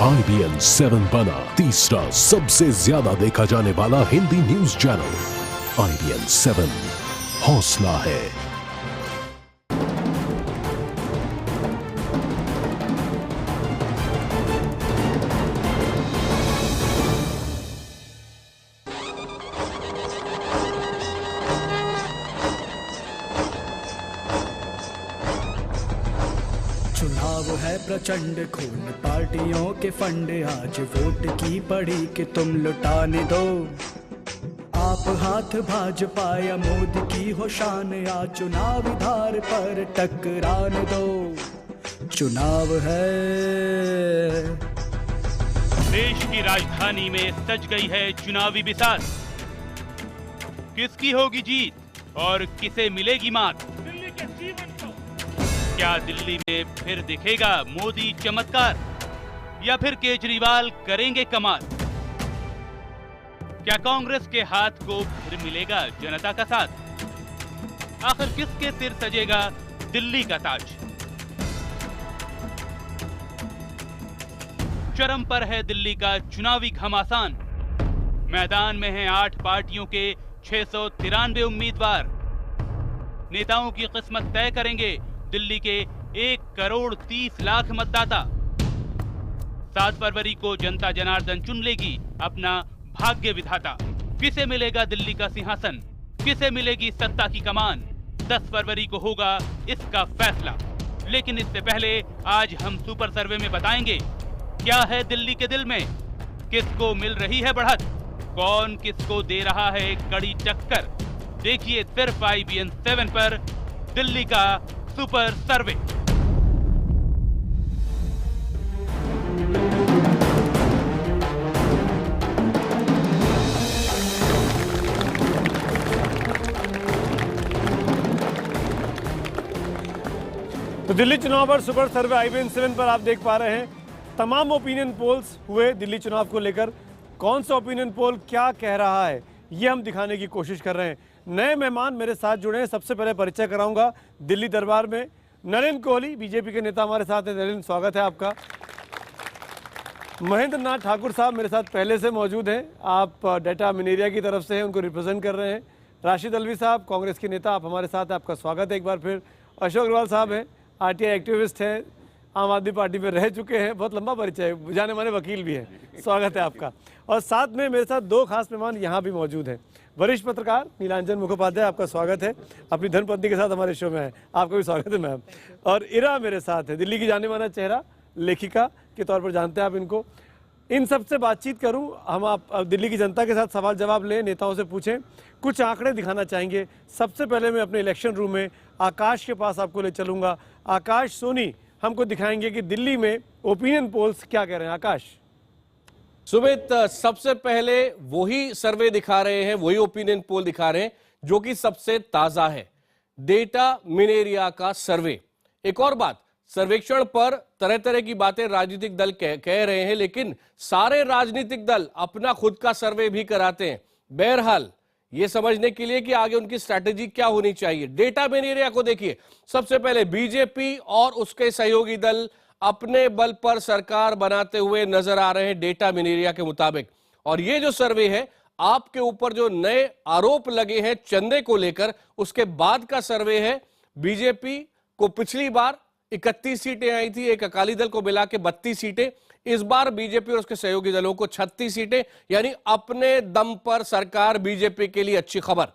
IBN 7 बना तीसरा सबसे ज्यादा देखा जाने वाला हिंदी न्यूज चैनल। IBN 7 हौसला है। चुनाव है प्रचंड, खून पार्टियों के फंड, आज वोट की पड़ी कि तुम लुटाने दो। आप हाथ भाजपा या मोदी की हो शान, आज चुनाव धार पर टकराने दो। चुनाव है। देश की राजधानी में सज गई है चुनावी बिसात। किसकी होगी जीत और किसे मिलेगी मात? दिल्ली के जीवन को क्या दिल्ली में फिर दिखेगा मोदी चमत्कार, या फिर केजरीवाल करेंगे कमाल? क्या कांग्रेस के हाथ को फिर मिलेगा जनता का साथ? आखिर किसके सिर सजेगा दिल्ली का ताज? चरम पर है दिल्ली का चुनावी घमासान। मैदान में हैं 8 पार्टियों के 693 उम्मीदवार। नेताओं की किस्मत तय करेंगे दिल्ली के 1 करोड़ 30 लाख मतदाता। 7 फरवरी को जनता जनार्दन चुन लेगी अपना भाग्य विधाता। किसे मिलेगा दिल्ली का सिंहासन, किसे मिलेगी सत्ता की कमान? 10 फरवरी को होगा इसका फैसला। लेकिन इससे पहले आज हम सुपर सर्वे में बताएंगे क्या है दिल्ली के दिल में, किसको मिल रही है बढ़त, कौन किसको दे रहा है कड़ी टक्कर। देखिए सिर्फ IBN 7 पर दिल्ली का सुपर सर्वे। तो दिल्ली चुनाव पर सुपर सर्वे IBN 7 पर आप देख पा रहे हैं तमाम ओपिनियन पोल्स हुए दिल्ली चुनाव को लेकर। कौन सा ओपिनियन पोल क्या कह रहा है ये हम दिखाने की कोशिश कर रहे हैं। नए मेहमान मेरे साथ जुड़े हैं। सबसे पहले परिचय कराऊंगा दिल्ली दरबार में नरेंद्र कोहली, बीजेपी के नेता हमारे साथ हैं। नरेंद्र, स्वागत है आपका। महेंद्र नाथ ठाकुर साहब मेरे साथ पहले से मौजूद हैं। आप डेटा मिनेरिया की तरफ से हैं, उनको रिप्रेजेंट कर रहे हैं। राशिद अलवी साहब, कांग्रेस के नेता, आप हमारे साथ हैं, आपका स्वागत है एक बार फिर। अशोक अग्रवाल साहब हैं, RTI एक्टिविस्ट हैं, आम आदमी पार्टी में रह चुके हैं, बहुत लंबा परिचय है, जाने माने वकील भी हैं, स्वागत है आपका। और साथ में मेरे साथ 2 खास मेहमान यहाँ भी मौजूद हैं। वरिष्ठ पत्रकार नीलांजन मुखोपाध्याय, आपका स्वागत है, अपनी धर्मपत्नी के साथ हमारे शो में है, आपका भी स्वागत है मैम। और इरा मेरे साथ है, दिल्ली की जाने माना चेहरा, लेखिका के तौर पर जानते हैं आप इनको। इन सब से बातचीत करूं, हम आप दिल्ली की जनता के साथ सवाल जवाब लें, नेताओं से पूछें, कुछ आंकड़े दिखाना चाहेंगे। सबसे पहले मैं अपने इलेक्शन रूम में आकाश के पास आपको ले चलूंगा। आकाश सोनी हमको दिखाएंगे कि दिल्ली में ओपिनियन पोल्स क्या कह रहे हैं। आकाश। सुमित, सबसे पहले वही सर्वे दिखा रहे हैं, वही ओपिनियन पोल दिखा रहे हैं जो कि सबसे ताजा है, डेटा मिनेरिया का सर्वे। एक और बात, सर्वेक्षण पर तरह तरह की बातें राजनीतिक दल कह रहे हैं, लेकिन सारे राजनीतिक दल अपना खुद का सर्वे भी कराते हैं। बहरहाल ये समझने के लिए कि आगे उनकी स्ट्रैटेजी क्या होनी चाहिए। डेटा मिनेरिया को देखिए। सबसे पहले बीजेपी और उसके सहयोगी दल अपने बल पर सरकार बनाते हुए नजर आ रहे हैं डेटा मिनेरिया के मुताबिक। और ये जो सर्वे है, आपके ऊपर जो नए आरोप लगे हैं चंदे को लेकर, उसके बाद का सर्वे है। बीजेपी को पिछली बार 31 सीटें आई थी, एक अकाली दल को मिला के 32 सीटें। इस बार बीजेपी और उसके सहयोगी दलों को 36 सीटें, यानी अपने दम पर सरकार बीजेपी के लिए अच्छी खबर।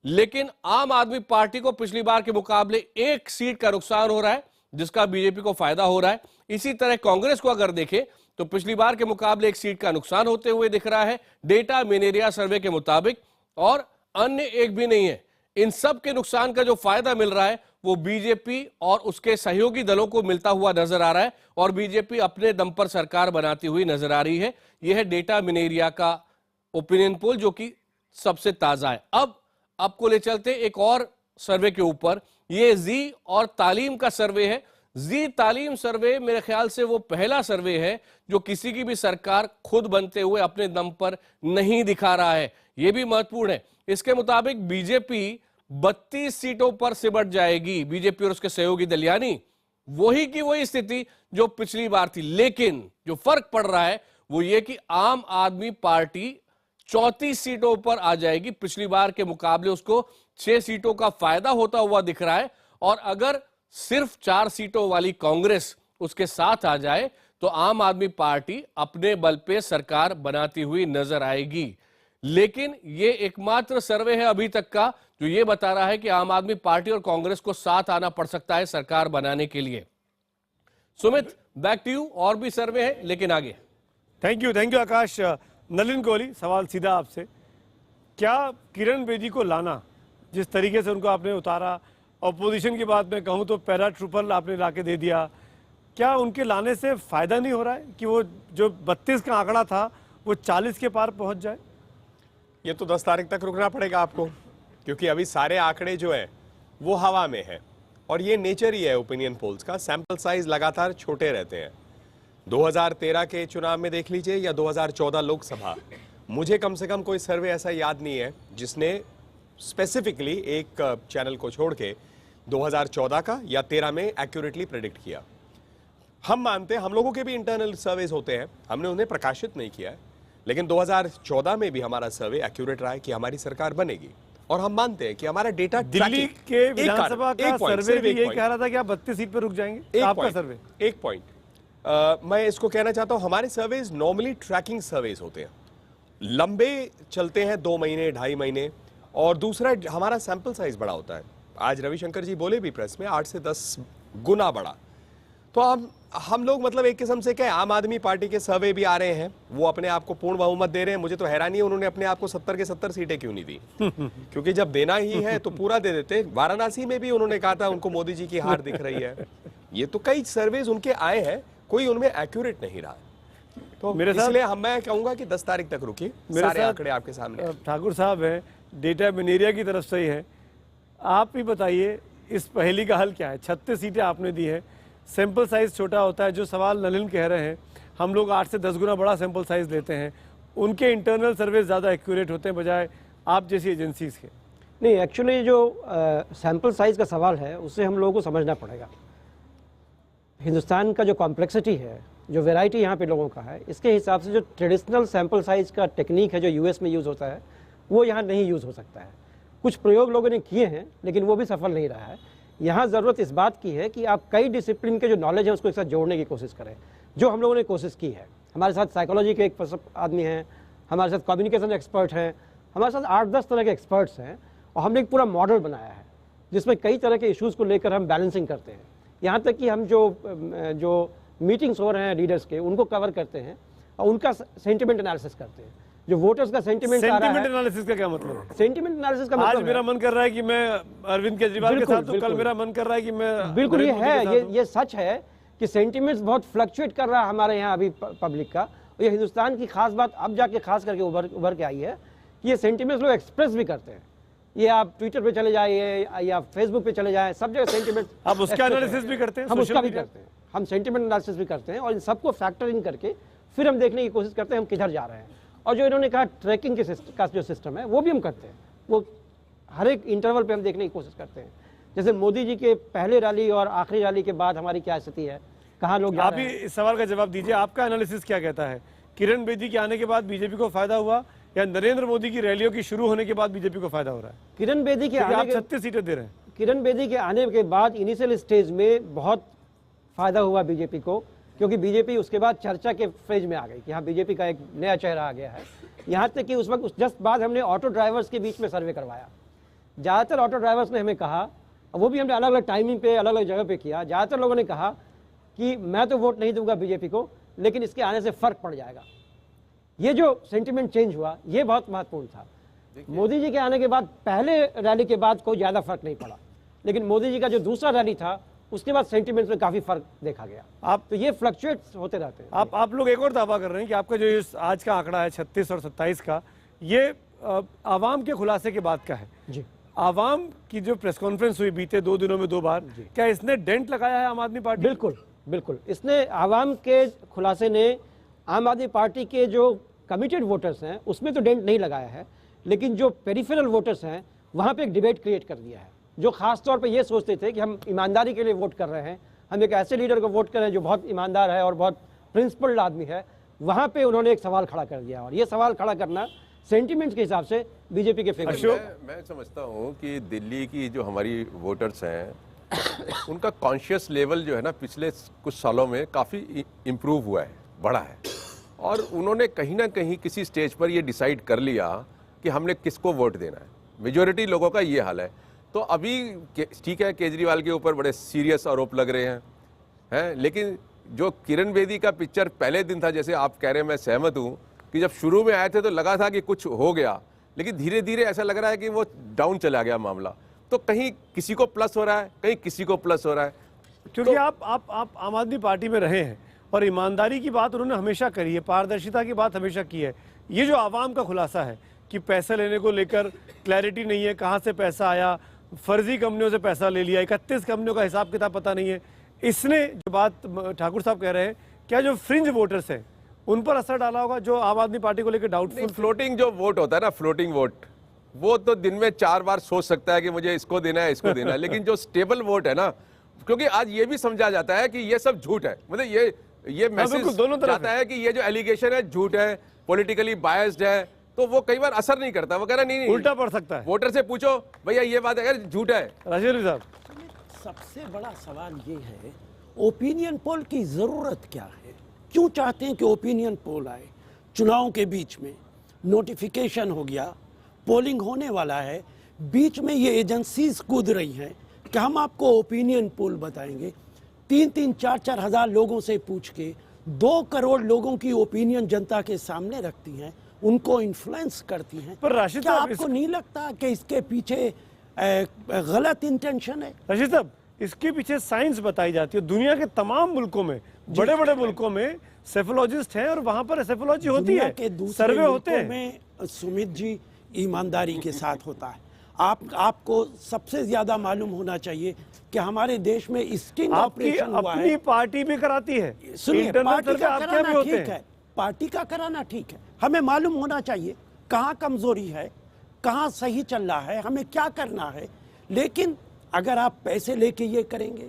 लेकिन आम आदमी पार्टी को पिछली बार के मुकाबले 1 सीट का नुकसान हो रहा है, जिसका बीजेपी को फायदा हो रहा है। इसी तरह कांग्रेस को अगर देखें तो पिछली बार के मुकाबले 1 सीट का नुकसान होते हुए दिख रहा है डेटा मिनेरिया सर्वे के मुताबिक, और अन्य एक भी नहीं है। इन सब के नुकसान का जो फायदा मिल रहा है वो बीजेपी और उसके सहयोगी दलों को मिलता हुआ नजर आ रहा है, और बीजेपी अपने दम पर सरकार बनाती हुई नजर आ रही है। यह है डेटा मिनेरिया का ओपिनियन पोल जो कि सबसे ताजा है। अब आपको ले चलते एक और सर्वे के ऊपर। ये जी और तालीम का सर्वे है। जी तालीम सर्वे मेरे ख्याल से वो पहला सर्वे है जो किसी की भी सरकार खुद बनते हुए अपने दम पर नहीं दिखा रहा है। यह भी महत्वपूर्ण है। इसके मुताबिक बीजेपी 32 सीटों पर सिमट जाएगी। बीजेपी और उसके सहयोगी दल यानी वही की वही स्थिति जो पिछली बार थी, लेकिन जो फर्क पड़ रहा है वो ये कि आम आदमी पार्टी 34 सीटों पर आ जाएगी। पिछली बार के मुकाबले उसको 6 सीटों का फायदा होता हुआ दिख रहा है, और अगर सिर्फ 4 सीटों वाली कांग्रेस उसके साथ आ जाए तो आम आदमी पार्टी अपने बल पे सरकार बनाती हुई नजर आएगी। लेकिन ये एकमात्र सर्वे है अभी तक का जो ये बता रहा है कि आम आदमी पार्टी और कांग्रेस को साथ आना पड़ सकता है सरकार बनाने के लिए। Sumit, back to you. और भी सर्वे है, लेकिन आगे। Thank you Akash. नलिन कोहली, सवाल सीधा आपसे, क्या किरण बेदी को लाना, जिस तरीके से उनको आपने उतारा, अपोजिशन की बात मैं कहूं तो पैरा ट्रूपर आपने लाके दे दिया, क्या उनके लाने से फायदा नहीं हो रहा है कि वो जो 32 का आंकड़ा था वो 40 के पार पहुंच जाए? ये तो 10 तारीख तक रुकना पड़ेगा आपको, क्योंकि अभी सारे आंकड़े जो है वो हवा में है, और ये नेचर ही है ओपिनियन पोल्स का। सैंपल साइज लगातार छोटे रहते हैं। 2013 के चुनाव में देख लीजिए या 2014 लोकसभा, मुझे कम से कम कोई सर्वे ऐसा याद नहीं है जिसने स्पेसिफिकली एक चैनल को छोड़ के 2014 का या 13 में एक्यूरेटली प्रेडिक्ट किया। हम मानते हैं, हम लोगों के भी इंटरनल सर्वेज होते हैं, हमने उन्हें प्रकाशित नहीं किया है, लेकिन 2014 में भी हमारा सर्वे एक्यूरेट रहा है कि हमारी सरकार बनेगी, और हम मानते हैं कि हमारा डेटा दिल्ली के विधानसभा का सर्वे भी यही कह रहा था कि आप 32 सीट पर रुक जाएंगे। आपका सर्वे एक पॉइंट मैं इसको कहना चाहता हूं, हमारे सर्वेज नॉर्मली ट्रैकिंग सर्वेज होते हैं, लंबे चलते हैं, 2 महीने 2.5 महीने, और दूसरा हमारा सैंपल साइज बड़ा होता है। आज रविशंकर जी बोले भी प्रेस में 8 से 10 गुना बड़ा। तो हम लोग मतलब एक किस्म से क्या, आम आदमी पार्टी के सर्वे भी आ रहे हैं, वो अपने आप को पूर्ण बहुमत दे रहे हैं। मुझे तो हैरानी है उन्होंने अपने आप को 70 के 70 सीटें क्यों नहीं दी, क्योंकि जब देना ही है तो पूरा दे देते। वाराणसी में भी उन्होंने कहा था उनको मोदी जी की हार दिख रही है। ये तो कई सर्वेज उनके आए हैं, कोई उनमें एक्यूरेट नहीं रहा। तो मेरे साथ, इसलिए मैं कहूंगा कि 10 तारीख तक रुकिए, सारे आंकड़े आपके सामने। ठाकुर साहब है, डेटा मिनेरिया की तरफ से ही है, आप ही बताइए इस पहेली का हल क्या है? 36 सीटें आपने दी है, सैंपल साइज छोटा होता है। जो सवाल नलिन कह रहे हैं, हम लोग 8 से 10 गुना बड़ा सैंपल साइज लेते हैं, उनके इंटरनल सर्वे ज़्यादा एक्यूरेट होते हैं बजाय आप जैसी एजेंसीज के। नहीं, एक्चुअली जो सैंपल साइज का सवाल है उससे हम लोगों को समझना पड़ेगा। हिंदुस्तान का जो कॉम्प्लेक्सिटी है, जो वैरायटी यहाँ पे लोगों का है, इसके हिसाब से जो ट्रेडिशनल सैंपल साइज का टेक्निक है जो यूएस में यूज़ होता है वो यहाँ नहीं यूज़ हो सकता है। कुछ प्रयोग लोगों ने किए हैं लेकिन वो भी सफल नहीं रहा है। यहाँ ज़रूरत इस बात की है कि आप कई डिसिप्लिन के जो नॉलेज है उसको एक साथ जोड़ने की कोशिश करें, जो हम लोगों ने कोशिश की है। हमारे साथ साइकोलॉजी के एक आदमी हैं, हमारे साथ कम्युनिकेशन एक्सपर्ट हैं, हमारे साथ 8-10 तरह के एक्सपर्ट्स हैं, और हमने एक पूरा मॉडल बनाया है जिसमें कई तरह के इश्यूज़ को लेकर हम बैलेंसिंग करते हैं। यहाँ तक कि हम जो मीटिंग्स हो रहे हैं लीडर्स के, उनको कवर करते हैं और उनका सेंटिमेंट एनालिसिस करते हैं। जो वोटर्स का सेंटिमेंट एनालिसिस का क्या मतलब है? सेंटिमेंट एनालिसिस का आज मेरा मन कर रहा है कि मैं अरविंद केजरीवाल के साथ हूं, कल मेरा मन कर रहा है कि मैं बिल्कुल, ये है, ये सच है कि सेंटिमेंट्स बहुत फ्लक्चुएट कर रहा है हमारे यहाँ अभी पब्लिक का। और ये हिंदुस्तान की खास बात अब जाके खास करके उभर के आई है कि ये सेंटिमेंट्स लोग एक्सप्रेस भी करते हैं। ये आप ट्विटर पे चले जाइए या फेसबुक पे चले जाए, सब जगह सेंटिमेंट। आप उसका एनालिसिस भी करते हैं? हम उसका भी करते हैं, हम सेंटिमेंट एनालिसिस भी करते हैं, और इन सबको फैक्टर इन करके फिर हम देखने की कोशिश करते हैं हम किधर जा रहे हैं। और जो इन्होंने कहा ट्रैकिंग का जो सिस्टम है वो भी हम करते हैं, वो हर एक इंटरवल पे हम देखने की कोशिश करते हैं। जैसे मोदी जी के पहले रैली और आखिरी रैली के बाद हमारी क्या स्थिति है, कहाँ लोग जा रहे हैं। आप ही इस सवाल का जवाब दीजिए, आपका एनालिसिस क्या कहता है? किरण बेदी के आने के बाद बीजेपी को फायदा हुआ या नरेंद्र मोदी की रैलियों की शुरू होने के बाद बीजेपी को फायदा हो रहा है? किरण बेदी के आप 36 सीटें दे रहे हैं। किरण बेदी के आने के बाद इनिशियल स्टेज में बहुत फायदा हुआ बीजेपी को, क्योंकि बीजेपी उसके बाद चर्चा के फेज में आ गई कि हाँ बीजेपी का एक नया चेहरा आ गया है। यहाँ तक कि उस वक्त जस्ट बाद हमने ऑटो ड्राइवर्स के बीच में सर्वे करवाया। ज़्यादातर ऑटो ड्राइवर्स ने हमें कहा, वो भी हमने अलग अलग टाइमिंग पे अलग अलग जगह पे किया, ज़्यादातर लोगों ने कहा कि मैं तो वोट नहीं दूंगा बीजेपी को, लेकिन इसके आने से फ़र्क पड़ जाएगा। ये जो सेंटिमेंट चेंज हुआ ये बहुत महत्वपूर्ण था। मोदी जी के आने के बाद पहले रैली के बाद कोई ज़्यादा फर्क नहीं पड़ा, लेकिन मोदी जी का जो दूसरा रैली था उसके बाद सेंटिमेंट में काफ़ी फर्क देखा गया। आप तो ये फ्लक्चुएट होते रहते हैं। आप लोग एक और दावा कर रहे हैं कि आपका जो आज का आंकड़ा है 36 और 27 का, ये आवाम के खुलासे के बाद का है जी। आवाम की जो प्रेस कॉन्फ्रेंस हुई बीते 2 दिनों में 2 बार, क्या इसने डेंट लगाया है आम आदमी पार्टी? बिल्कुल बिल्कुल, इसने आवाम के खुलासे ने आम आदमी पार्टी के जो कमिटेड वोटर्स हैं उसमें तो डेंट नहीं लगाया है, लेकिन जो पेरिफेरल वोटर्स हैं वहाँ पे एक डिबेट क्रिएट कर दिया है, जो खास तौर पे ये सोचते थे कि हम ईमानदारी के लिए वोट कर रहे हैं, हम एक ऐसे लीडर को वोट करें जो बहुत ईमानदार है और बहुत प्रिंसिपल्ड आदमी है, वहाँ पे उन्होंने एक सवाल खड़ा कर दिया। और ये सवाल खड़ा करना सेंटिमेंट्स के हिसाब से बीजेपी के फेवर में। मैं समझता हूँ कि दिल्ली की जो हमारी वोटर्स हैं उनका कॉन्शियस लेवल जो है ना पिछले कुछ सालों में काफ़ी इम्प्रूव हुआ है, बढ़ा है, और उन्होंने कहीं ना कहीं किसी स्टेज पर ये डिसाइड कर लिया कि हमने किसको वोट देना है। मेजॉरिटी लोगों का ये हाल है। तो अभी ठीक है, केजरीवाल के ऊपर बड़े सीरियस आरोप लग रहे हैं, लेकिन जो किरण बेदी का पिक्चर पहले दिन था, जैसे आप कह रहे हैं, मैं सहमत हूँ कि जब शुरू में आए थे तो लगा था कि कुछ हो गया, लेकिन धीरे धीरे ऐसा लग रहा है कि वो डाउन चला गया मामला। तो कहीं किसी को प्लस हो रहा है, कहीं किसी को प्लस हो रहा है। क्योंकि आप आम आदमी पार्टी में रहे हैं और ईमानदारी की बात उन्होंने हमेशा करी है, पारदर्शिता की बात हमेशा की है। ये जो आवाम का खुलासा है कि पैसे लेने को लेकर क्लैरिटी नहीं है, कहाँ से पैसा आया, फर्जी कंपनियों से पैसा ले लिया, 31 कंपनियों का हिसाब किताब पता नहीं है, इसने जो बात ठाकुर साहब कह रहे हैं, क्या जो फ्रिंज वोटर्स हैं उन पर असर डाला होगा, जो आम आदमी पार्टी को लेकर डाउटफुल? फ्लोटिंग जो वोट होता है ना, फ्लोटिंग वोट, वो तो दिन में 4 बार सोच सकता है कि मुझे इसको देना है, इसको देना है, लेकिन जो स्टेबल वोट है ना, क्योंकि आज ये भी समझा जाता है कि ये सब झूठ है, मतलब ये मैसेज दोनों तरफ जाता है कि ये जो एलिगेशन है झूठ है, पॉलिटिकली बायस्ड है, तो वो कई बार असर नहीं करता। वो कह रहा नहीं, उल्टा पड़ सकता है। वोटर से पूछो भैया ये बात अगर झूठ है। राजेंद्र साहब, सबसे बड़ा सवाल ये है, ओपिनियन पोल की जरूरत क्या है? क्यों चाहते हैं कि ओपिनियन पोल आए? चुनाव के बीच में नोटिफिकेशन हो गया, पोलिंग होने वाला है, बीच में ये एजेंसीज कूद रही हैं कि हम आपको ओपिनियन पोल बताएंगे। 3-3, 4-4 हज़ार लोगों से पूछ के 2 करोड़ लोगों की ओपिनियन जनता के सामने रखती हैं, उनको इन्फ्लुएंस करती हैं। पर राशिद क्या साहब, आपको नहीं लगता कि इसके पीछे गलत इंटेंशन है? राशिद साहब, इसके पीछे साइंस बताई जाती है। दुनिया के तमाम मुल्कों में, बड़े बड़े मुल्कों में सेफोलॉजिस्ट हैं और वहां पर सेफोलॉजी होती दुनिया है, के दूसरे सर्वे होते मुल्कों हैं। में सुमित जी ईमानदारी के साथ होता है। आपको सबसे ज्यादा मालूम होना चाहिए कि हमारे देश में स्टिंग आपकी ऑपरेशन हुआ अपनी है। पार्टी भी कराती है, सुनिए, इंटरनल पार्टी सर्वे का आपके भी कराना होते ठीक हैं। है, पार्टी का कराना ठीक है, हमें मालूम होना चाहिए कहाँ कमजोरी है, कहाँ सही चल रहा है, हमें क्या करना है। लेकिन अगर आप पैसे लेके ये करेंगे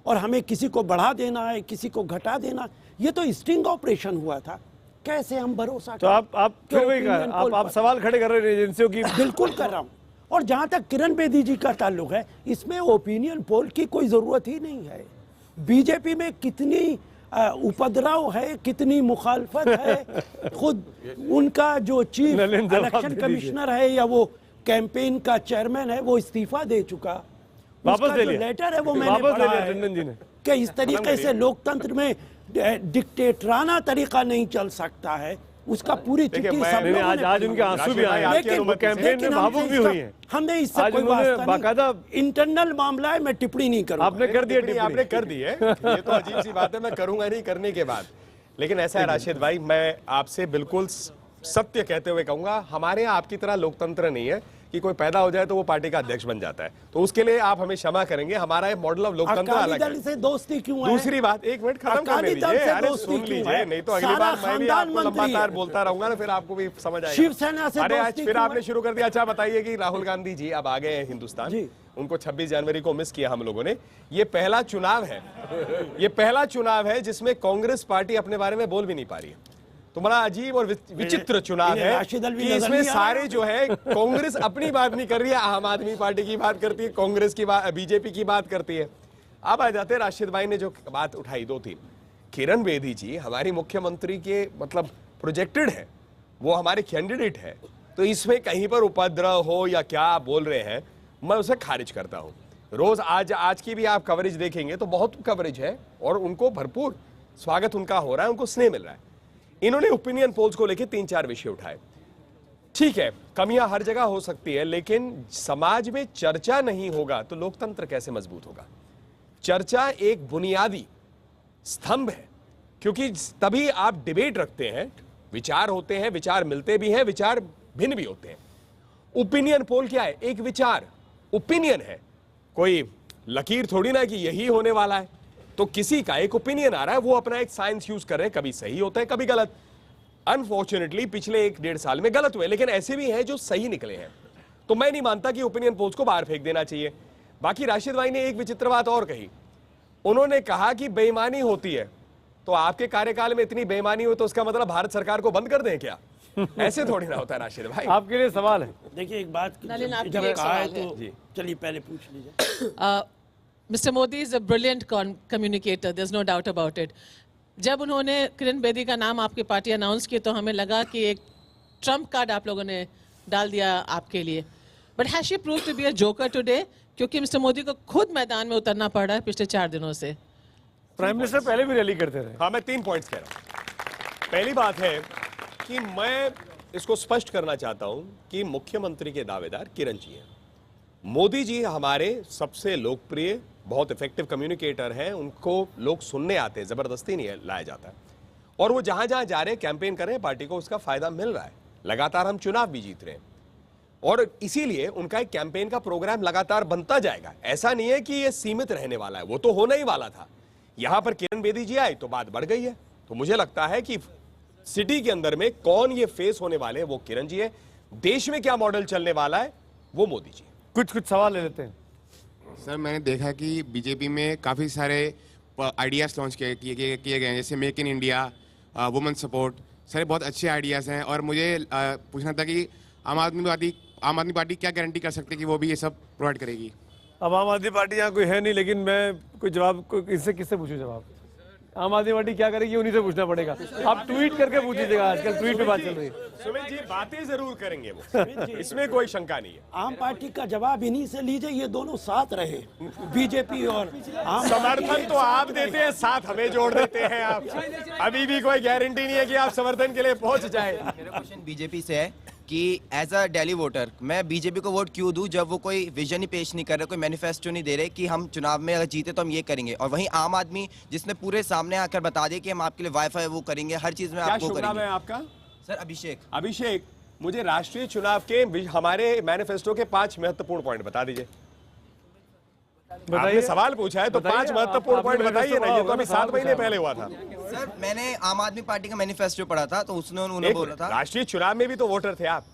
और हमें किसी को बढ़ा देना है, किसी को घटा देना, ये तो स्टिंग ऑपरेशन हुआ था, कैसे हम भरोसा तो करें? आप फिर वही opinion poll आप पर- सवाल खड़े कर रहे हैं एजेंसियों की। बिल्कुल कर रहा हूं। और जहां तक किरण बेदी जी का ताल्लुक है, इसमें ओपिनियन पोल की कोई जरूरत ही नहीं है। बीजेपी में कितनी उपद्रव है, कितनी मुखालफत है। खुद उनका जो चीफ नलिन, जवाब इलेक्शन दे दीजिए। कमिश्नर है या वो कैंपेन का चेयरमैन है, वो इस्तीफा दे चुका। वापस उसका ले जो लिया, लेटर है वो मैंने वापस ले पढ़ा लिया है टंडन जी ने। कि इस तरीके से लोकतंत्र में डिक्टेटराना तरीका नहीं चल सकता है। उसका पूरी चिट्ठी सब नहीं, लोगों ने आज पढ़ी उनके है। आंसू भी आए, लेकिन- वो कैंपेन में भावुक भी हुई हैं। हमने इससे आज कोई उन्होंने वास्ता बाकायदा- नहीं। इंटरनल मामला है, मैं टिप्पणी नहीं करूंगा। आपने कर दिया टिप्पणी आपने कर दी है, ये तो अजीब सी बात है, मैं करूंगा नहीं करने के बाद। लेकिन ऐसा है राशिद भाई, मैं आपसे बिल्कुल सत्य कहते हुए कहूंगा, हमारे यहाँ आपकी तरह लोकतंत्र नहीं है कि कोई पैदा हो जाए तो वो पार्टी का अध्यक्ष बन जाता है। तो उसके लिए आप हमें क्षमा करेंगे, हमारा मॉडल ऑफ लोकतंत्र अकाली अलग दल है। से दोस्ती क्यों है? दूसरी बात, एक मिनट खत्म करने अकाली दल दीजिए, से अरे दोस्ती सुन क्यों लीजिए, है? नहीं तो अगली सारा बार मैं भी खानदान आपको मंत्री लंबातार है। बोलता रहूंगा ना, फिर आपको भी समझ आएगा। शिवसेना से अरे आज दोस्ती फिर क्यों आपने है? शुरू कर दिया। अच्छा बताइए कि राहुल गांधी जी अब आ गए हैं हिंदुस्तान, जी। उनको 26 जनवरी को मिस किया हम लोगों ने। ये पहला चुनाव है, ये पहला चुनाव है जिसमें कांग्रेस पार्टी अपने बारे में बोल भी नहीं पा रही है। तो बड़ा अजीब और विचित्र चुनाव इन्हें है राशिद अलवी कि नजर इसमें नहीं आ रहा। सारे जो है, कांग्रेस अपनी बात नहीं कर रही है, आम आदमी पार्टी की बात करती है, कांग्रेस की बात, बीजेपी की बात करती है। अब आ जाते हैं राशिद भाई ने जो बात उठाई, 2-3, किरण बेदी जी हमारी मुख्यमंत्री के मतलब प्रोजेक्टेड है, वो हमारे कैंडिडेट है, तो इसमें कहीं पर उपद्रव हो या क्या आप बोल रहे हैं, मैं उसे खारिज करता हूं। रोज आज की भी आप कवरेज देखेंगे तो बहुत कवरेज है और उनको भरपूर स्वागत उनका हो रहा है, उनको स्नेह मिल रहा है। इन्होंने ओपिनियन पोल्स को लेकर 3-4 विषय उठाए। ठीक है, कमियां हर जगह हो सकती है, लेकिन समाज में चर्चा नहीं होगा तो लोकतंत्र कैसे मजबूत होगा? चर्चा एक बुनियादी स्तंभ है, क्योंकि तभी आप डिबेट रखते हैं, विचार होते हैं, विचार मिलते भी हैं, विचार भिन्न भी होते हैं। ओपिनियन पोल क्या है? एक विचार, ओपिनियन है, कोई लकीर थोड़ी ना कि यही होने वाला है। तो किसी का एक ओपिनियन आ रहा है, वो अपना एक साइंस यूज कर रहे हैं, कभी सही होता है कभी गलत। अनफॉर्चुनेटली पिछले 1-1.5 साल में गलत हुए, लेकिन ऐसे भी हैं जो सही निकले हैं। तो मैं नहीं मानता कि ओपिनियन पोल्स को बाहर फेंक देना चाहिए। बाकी राशिद भाई ने एक विचित्र बात और कही, उन्होंने कहा कि बेईमानी होती है, तो आपके कार्यकाल में इतनी बेईमानी हो तो उसका मतलब भारत सरकार को बंद कर दें क्या? ऐसे थोड़ी ना होता है राशिद भाई। आपके लिए सवाल है। देखिए एक बात नलिन, आपके जब लिए एक कहा है सवाल तो चलिए पहले पूछ लीजिए। Mr. Modi is a brilliant communicator. There's no doubt about it. जब उन्होंने किरण बेदी का नाम आपकी पार्टी अनाउंस की तो हमें लगा कि एक ट्रम्प कार्ड आप लोगों ने डाल दिया आपके लिए. But has she proved to be a joker today? क्योंकि मिस्टर मोदी को खुद मैदान में उतरना पड़ रहा है पिछले 4 दिनों से. प्राइम मिनिस्टर पहले भी रैली करते रहे। हाँ, मैं 3 पॉइंट्स कह रहा हूं। पहली बात है कि मैं इसको स्पष्ट करना चाहता हूं कि मुख्यमंत्री के दावेदार किरण जी हैं। मोदी जी हमारे सबसे लोकप्रिय, बहुत इफेक्टिव कम्युनिकेटर हैं, उनको लोग सुनने आते हैं, जबरदस्ती नहीं लाया जाता है। और वो जहां जहां जा रहे हैं, कैंपेन कर रहे हैं, पार्टी को उसका फायदा मिल रहा है। लगातार हम चुनाव भी जीत रहे हैं और इसीलिए उनका एक कैंपेन का प्रोग्राम लगातार बनता जाएगा। ऐसा नहीं है कि ये सीमित रहने वाला है, वो तो होना ही वाला था। यहां पर किरण बेदी जी आए तो बात बढ़ गई है। तो मुझे लगता है कि सिटी के अंदर में कौन ये फेस होने वाले हैं वो किरण जी है, देश में क्या मॉडल चलने वाला है वो मोदी जी। कुछ सवाल ले लेते हैं। सर, मैंने देखा कि बीजेपी में काफ़ी सारे आइडियाज़ लॉन्च किए गए हैं, जैसे make in India, women support. Sir, बहुत अच्छे आइडियाज़ हैं और मुझे पूछना था कि आम आदमी पार्टी क्या गारंटी कर सकती है कि वो भी ये सब प्रोवाइड करेगी? अब आम आदमी पार्टी यहाँ कोई है नहीं, लेकिन मैं कोई जवाब इससे किससे पूछूं जवाब? आम आदमी पार्टी क्या करेगी उन्हीं से पूछना पड़ेगा। आप ट्वीट करके पूछिएगा, आजकल ट्वीट पे बात चल रही है। सुमित जी बातें जरूर करेंगे वो, इसमें कोई शंका नहीं है। आम पार्टी का जवाब इन्हीं से लीजिए, ये दोनों साथ रहे, बीजेपी और आम। समर्थन तो आप देते हैं, साथ हमें जोड़ देते हैं आप। अभी भी कोई गारंटी नहीं है कि आप समर्थन के लिए पहुंच जाए। मेरा क्वेश्चन बीजेपी से है कि एज अ दिल्ली वोटर मैं बीजेपी को वोट क्यों दूं जब वो कोई विजन ही पेश नहीं कर रहे, कोई मैनिफेस्टो नहीं दे रहे कि हम चुनाव में अगर जीते तो हम ये करेंगे, और वहीं आम आदमी जिसने पूरे सामने आकर बता दिया कि हम आपके लिए वाईफाई वो करेंगे, हर चीज में आपको करेंगे। क्या शुभ नाम है आपका? सर अभिषेक। अभिषेक, मुझे राष्ट्रीय चुनाव के हमारे मैनिफेस्टो के 5 महत्वपूर्ण पॉइंट बता दीजिए। आपने सवाल पूछा है तो 5 महत्वपूर्ण पॉइंट बताइए ना, ये तो अभी 7 महीने पहले हुआ था। सर मैंने आम आदमी पार्टी का मैनिफेस्टो पढ़ा था तो उसने उन्होंने बोला था। राष्ट्रीय चुनाव में भी तो वोटर थे आप।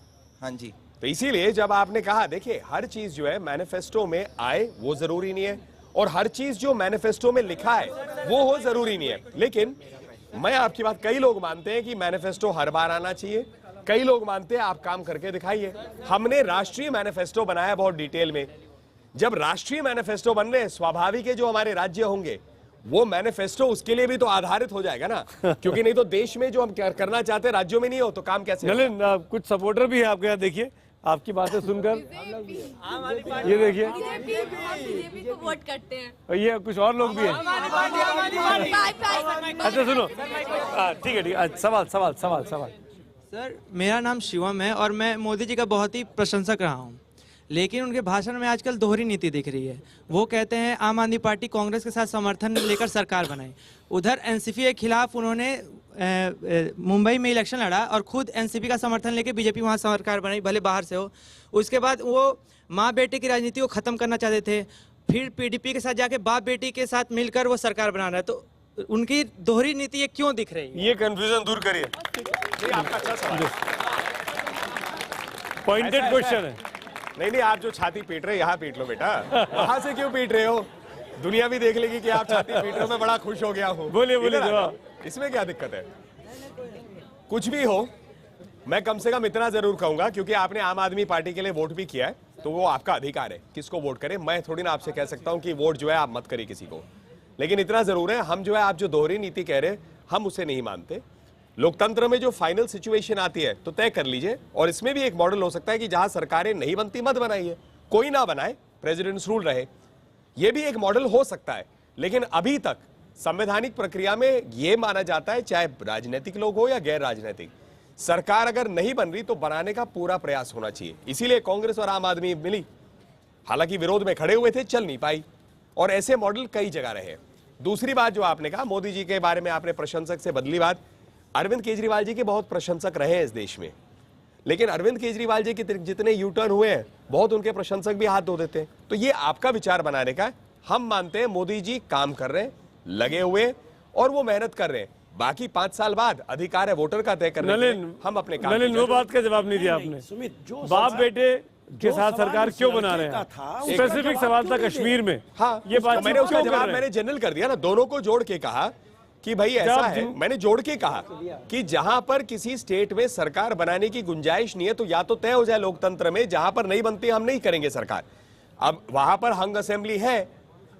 हाँ जी। तो इसीलिए जब आपने कहा, देखिए हर चीज जो है मैनिफेस्टो में आए वो जरूरी नहीं है, और हर चीज जो मैनिफेस्टो में लिखा है वो हो जरूरी नहीं है। लेकिन मैं आपकी बात, कई लोग मानते हैं कि मैनिफेस्टो हर बार आना चाहिए, कई लोग मानते हैं आप काम करके दिखाइए। हमने राष्ट्रीय मैनिफेस्टो बनाया बहुत डिटेल में। जब राष्ट्रीय मैनिफेस्टो बन रहे हैं, स्वाभाविक है जो हमारे राज्य होंगे वो मैनिफेस्टो उसके लिए भी तो आधारित हो जाएगा ना, क्योंकि नहीं तो देश में जो हम करना चाहते हैं राज्यों में नहीं हो तो काम कैसे? नलिन, कुछ सपोर्टर भी है आपके यहाँ, देखिए आपकी बातें सुनकर। ये देखिए बीजेपी को वोट करते हैं, और ये कुछ और लोग भी हैं। अच्छा सुनो, ठीक है, सवाल। सर मेरा नाम शिवम है और मैं मोदी जी का बहुत ही प्रशंसक रहा हूँ, लेकिन उनके भाषण में आजकल दोहरी नीति दिख रही है। वो कहते हैं आम आदमी पार्टी कांग्रेस के साथ समर्थन लेकर सरकार बनाई, उधर एनसीपी के खिलाफ उन्होंने मुंबई में इलेक्शन लड़ा और खुद एनसीपी का समर्थन लेकर बीजेपी वहाँ सरकार बनाई, भले बाहर से हो। उसके बाद वो माँ बेटे की राजनीति को ख़त्म करना चाहते थे, फिर पीडीपी के साथ जाके बाप बेटी के साथ मिलकर वो सरकार बना रहा है। तो उनकी दोहरी नीति ये क्यों दिख रही है? ये कंफ्यूजन दूर करिए। आपका अच्छा सवाल, पॉइंटेड क्वेश्चन है। नहीं, आप जो छाती पीट रहे यहाँ पीट लो बेटा, वहां से क्यों पीट रहे हो? दुनिया भी देख लेगी कि आप छाती पीट रहे हो। मैं बड़ा खुश हो गया हूँ। बोलिए जवाब। इसमें क्या दिक्कत है? कुछ भी हो, मैं कम से कम इतना जरूर कहूंगा, क्योंकि आपने आम आदमी पार्टी के लिए वोट भी किया है तो वो आपका अधिकार है किसको वोट करें। मैं थोड़ी ना आपसे कह सकता हूं कि वोट जो है आप मत करिए किसी को, लेकिन इतना जरूर है, हम जो है आप जो दोहरी नीति कह रहे हम उसे नहीं मानते। लोकतंत्र में जो फाइनल सिचुएशन आती है तो तय कर लीजिए, और इसमें भी एक मॉडल हो सकता है कि जहां सरकारें नहीं बनती मत बनाइए, कोई ना बनाए, प्रेसिडेंट्स रूल रहे, यह भी एक मॉडल हो सकता है। लेकिन अभी तक संवैधानिक प्रक्रिया में यह माना जाता है, चाहे राजनीतिक लोग हो या गैर राजनीतिक, सरकार अगर नहीं बन रही तो बनाने का पूरा प्रयास होना चाहिए। इसीलिए कांग्रेस और आम आदमी मिली, हालांकि विरोध में खड़े हुए थे, चल नहीं पाई, और ऐसे मॉडल कई जगह रहे। दूसरी बात जो आपने कहा, मोदी जी के बारे में आपने प्रशंसक से बदली बात। अरविंद केजरीवाल जी के बहुत प्रशंसक रहे हैं इस देश में, लेकिन अरविंद केजरीवाल जी के जितने यू टर्न हुए हैं, बहुत उनके प्रशंसक भी हाथ धो देते हैं। तो ये आपका विचार बनाने का है। हम मानते हैं मोदी जी काम कर रहे हैं, लगे हुए, और वो मेहनत कर रहे हैं। बाकी 5 साल बाद अधिकार है वोटर का तय करने के लिए, हम अपने काम। नलिन, वो बात का जवाब नहीं दिया आपने। सुमित, जो बाप बेटे के साथ सरकार क्यों बना रहे हैं? स्पेसिफिक सवाल था कश्मीर में। हाँ, ये बात मैंने उसका जवाब मैंने जनरल कर दिया ना, दोनों को जोड़ के कहा कि भाई ऐसा है, मैंने जोड़ के कहा कि जहां पर किसी स्टेट में सरकार बनाने की गुंजाइश नहीं है तो या तो तय हो जाए लोकतंत्र में, जहां पर नहीं बनती हम नहीं करेंगे सरकार। अब वहां पर हंग असेंबली है,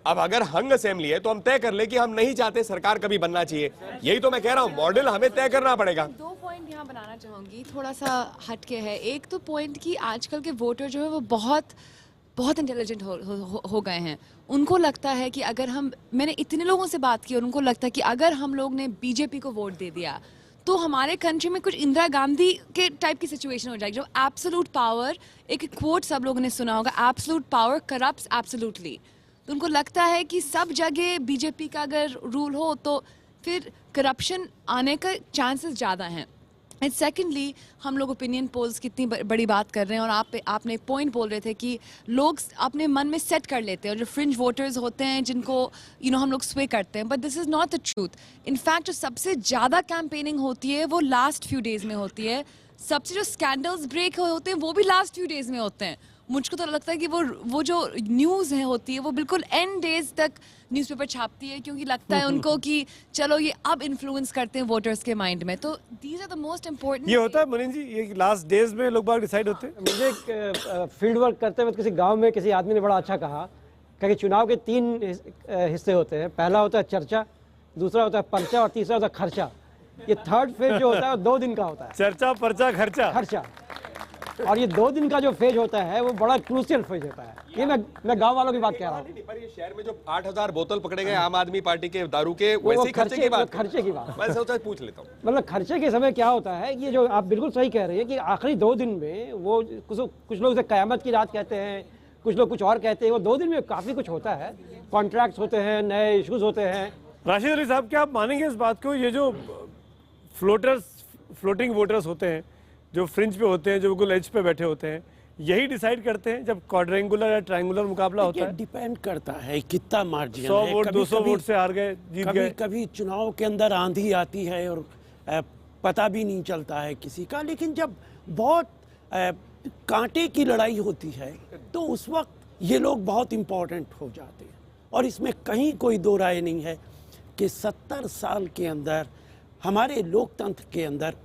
अब अगर हंग असेंबली है तो हम तय कर ले कि हम नहीं चाहते सरकार कभी बनना चाहिए। यही तो मैं कह रहा हूं, मॉडल हमें तय करना पड़ेगा। दो पॉइंट यहाँ बनाना चाहूँगी, थोड़ा सा हटके है। एक तो पॉइंट कि आजकल के वोटर जो है वो बहुत इंटेलिजेंट हो गए हैं। उनको लगता है कि अगर मैंने इतने लोगों से बात की और उनको लगता है कि अगर हम लोग ने बीजेपी को वोट दे दिया तो हमारे कंट्री में कुछ इंदिरा गांधी के टाइप की सिचुएशन हो जाएगी, जो एब्सोल्यूट पावर, एक क्वोट सब लोगों ने सुना होगा, एब्सोल्यूट पावर करप्ट्स एब्सोल्यूटली। तो उनको लगता है कि सब जगह बीजेपी का अगर रूल हो तो फिर करप्शन आने का चांसेस ज़्यादा हैं। एंड सेकेंडली, हम लोग ओपिनियन पोल्स कितनी बड़ी बात कर रहे हैं, और आपने पॉइंट बोल रहे थे कि लोग अपने मन में सेट कर लेते हैं, और जो फ्रिंज वोटर्स होते हैं जिनको हम लोग स्वे करते हैं, but this is not the truth. In fact जो सबसे ज़्यादा कैंपेनिंग होती है वो लास्ट फ्यू डेज़ में होती है। सबसे जो स्कैंडल्स ब्रेक होते हैं वो भी लास्ट फ्यू डेज़ में होते हैं। मुझको तो लगता है कि वो जो न्यूज़ है होती है वो बिल्कुल एंड डेज तक न्यूज़पेपर छापती है, क्योंकि लगता है उनको कि चलो ये अब इन्फ्लुएंस करते हैं वोटर्स के माइंड में। तो these are the most important. ये होता है मनीष जी, ये लास्ट डेज में लोग बाग डिसाइड होते हैं। मुझे एक फील्ड वर्क करते हुए किसी गांव में किसी आदमी ने बड़ा अच्छा कहा कि चुनाव के 3 हिस्से होते हैं। पहला होता है चर्चा, दूसरा होता है पर्चा, और तीसरा होता है खर्चा। ये थर्ड फेज जो होता है 2 दिन का होता है। चर्चा, पर्चा, खर्चा। और ये 2 दिन का जो फेज होता है वो बड़ा क्रूशियल फेज होता है। ये मैं गांव वालों की बात कह रहा हूँ। पर ये शहर में जो 8000 बोतल पकड़े गए आम आदमी पार्टी के दारू के, वैसे खर्चे की बात मैं सोचा पूछ लेता हूँ। मतलब खर्चे के समय क्या होता है, ये जो आप बिल्कुल सही कह रहे हैं कि आखिरी 2 दिन में वो कुछ लोग कयामत की रात कहते हैं, कुछ लोग कुछ और कहते हैं। वो 2 दिन में काफ़ी कुछ होता है, कॉन्ट्रैक्ट्स होते हैं, नए इशूज़ होते हैं। राशिद अली साहब, क्या आप मानेंगे इस बात को, ये जो फ्लोटिंग वोटर्स होते हैं, जो फ्रिंज पे होते हैं, जो बिल्कुल एज पे बैठे होते हैं, यही डिसाइड करते हैं जब क्वाड्रेंगुलर या ट्रायंगुलर मुकाबला होता है? डिपेंड करता है कितना मार्जिन 100 वोट 200 वोट से हार गए, जीत गए। कभी चुनाव के अंदर आंधी आती है और पता भी नहीं चलता है किसी का। लेकिन जब बहुत कांटे की लड़ाई होती है तो उस वक्त ये लोग बहुत इम्पोर्टेंट हो जाते हैं। और इसमें कहीं कोई दो राय नहीं है कि 70 साल के अंदर हमारे लोकतंत्र के अंदर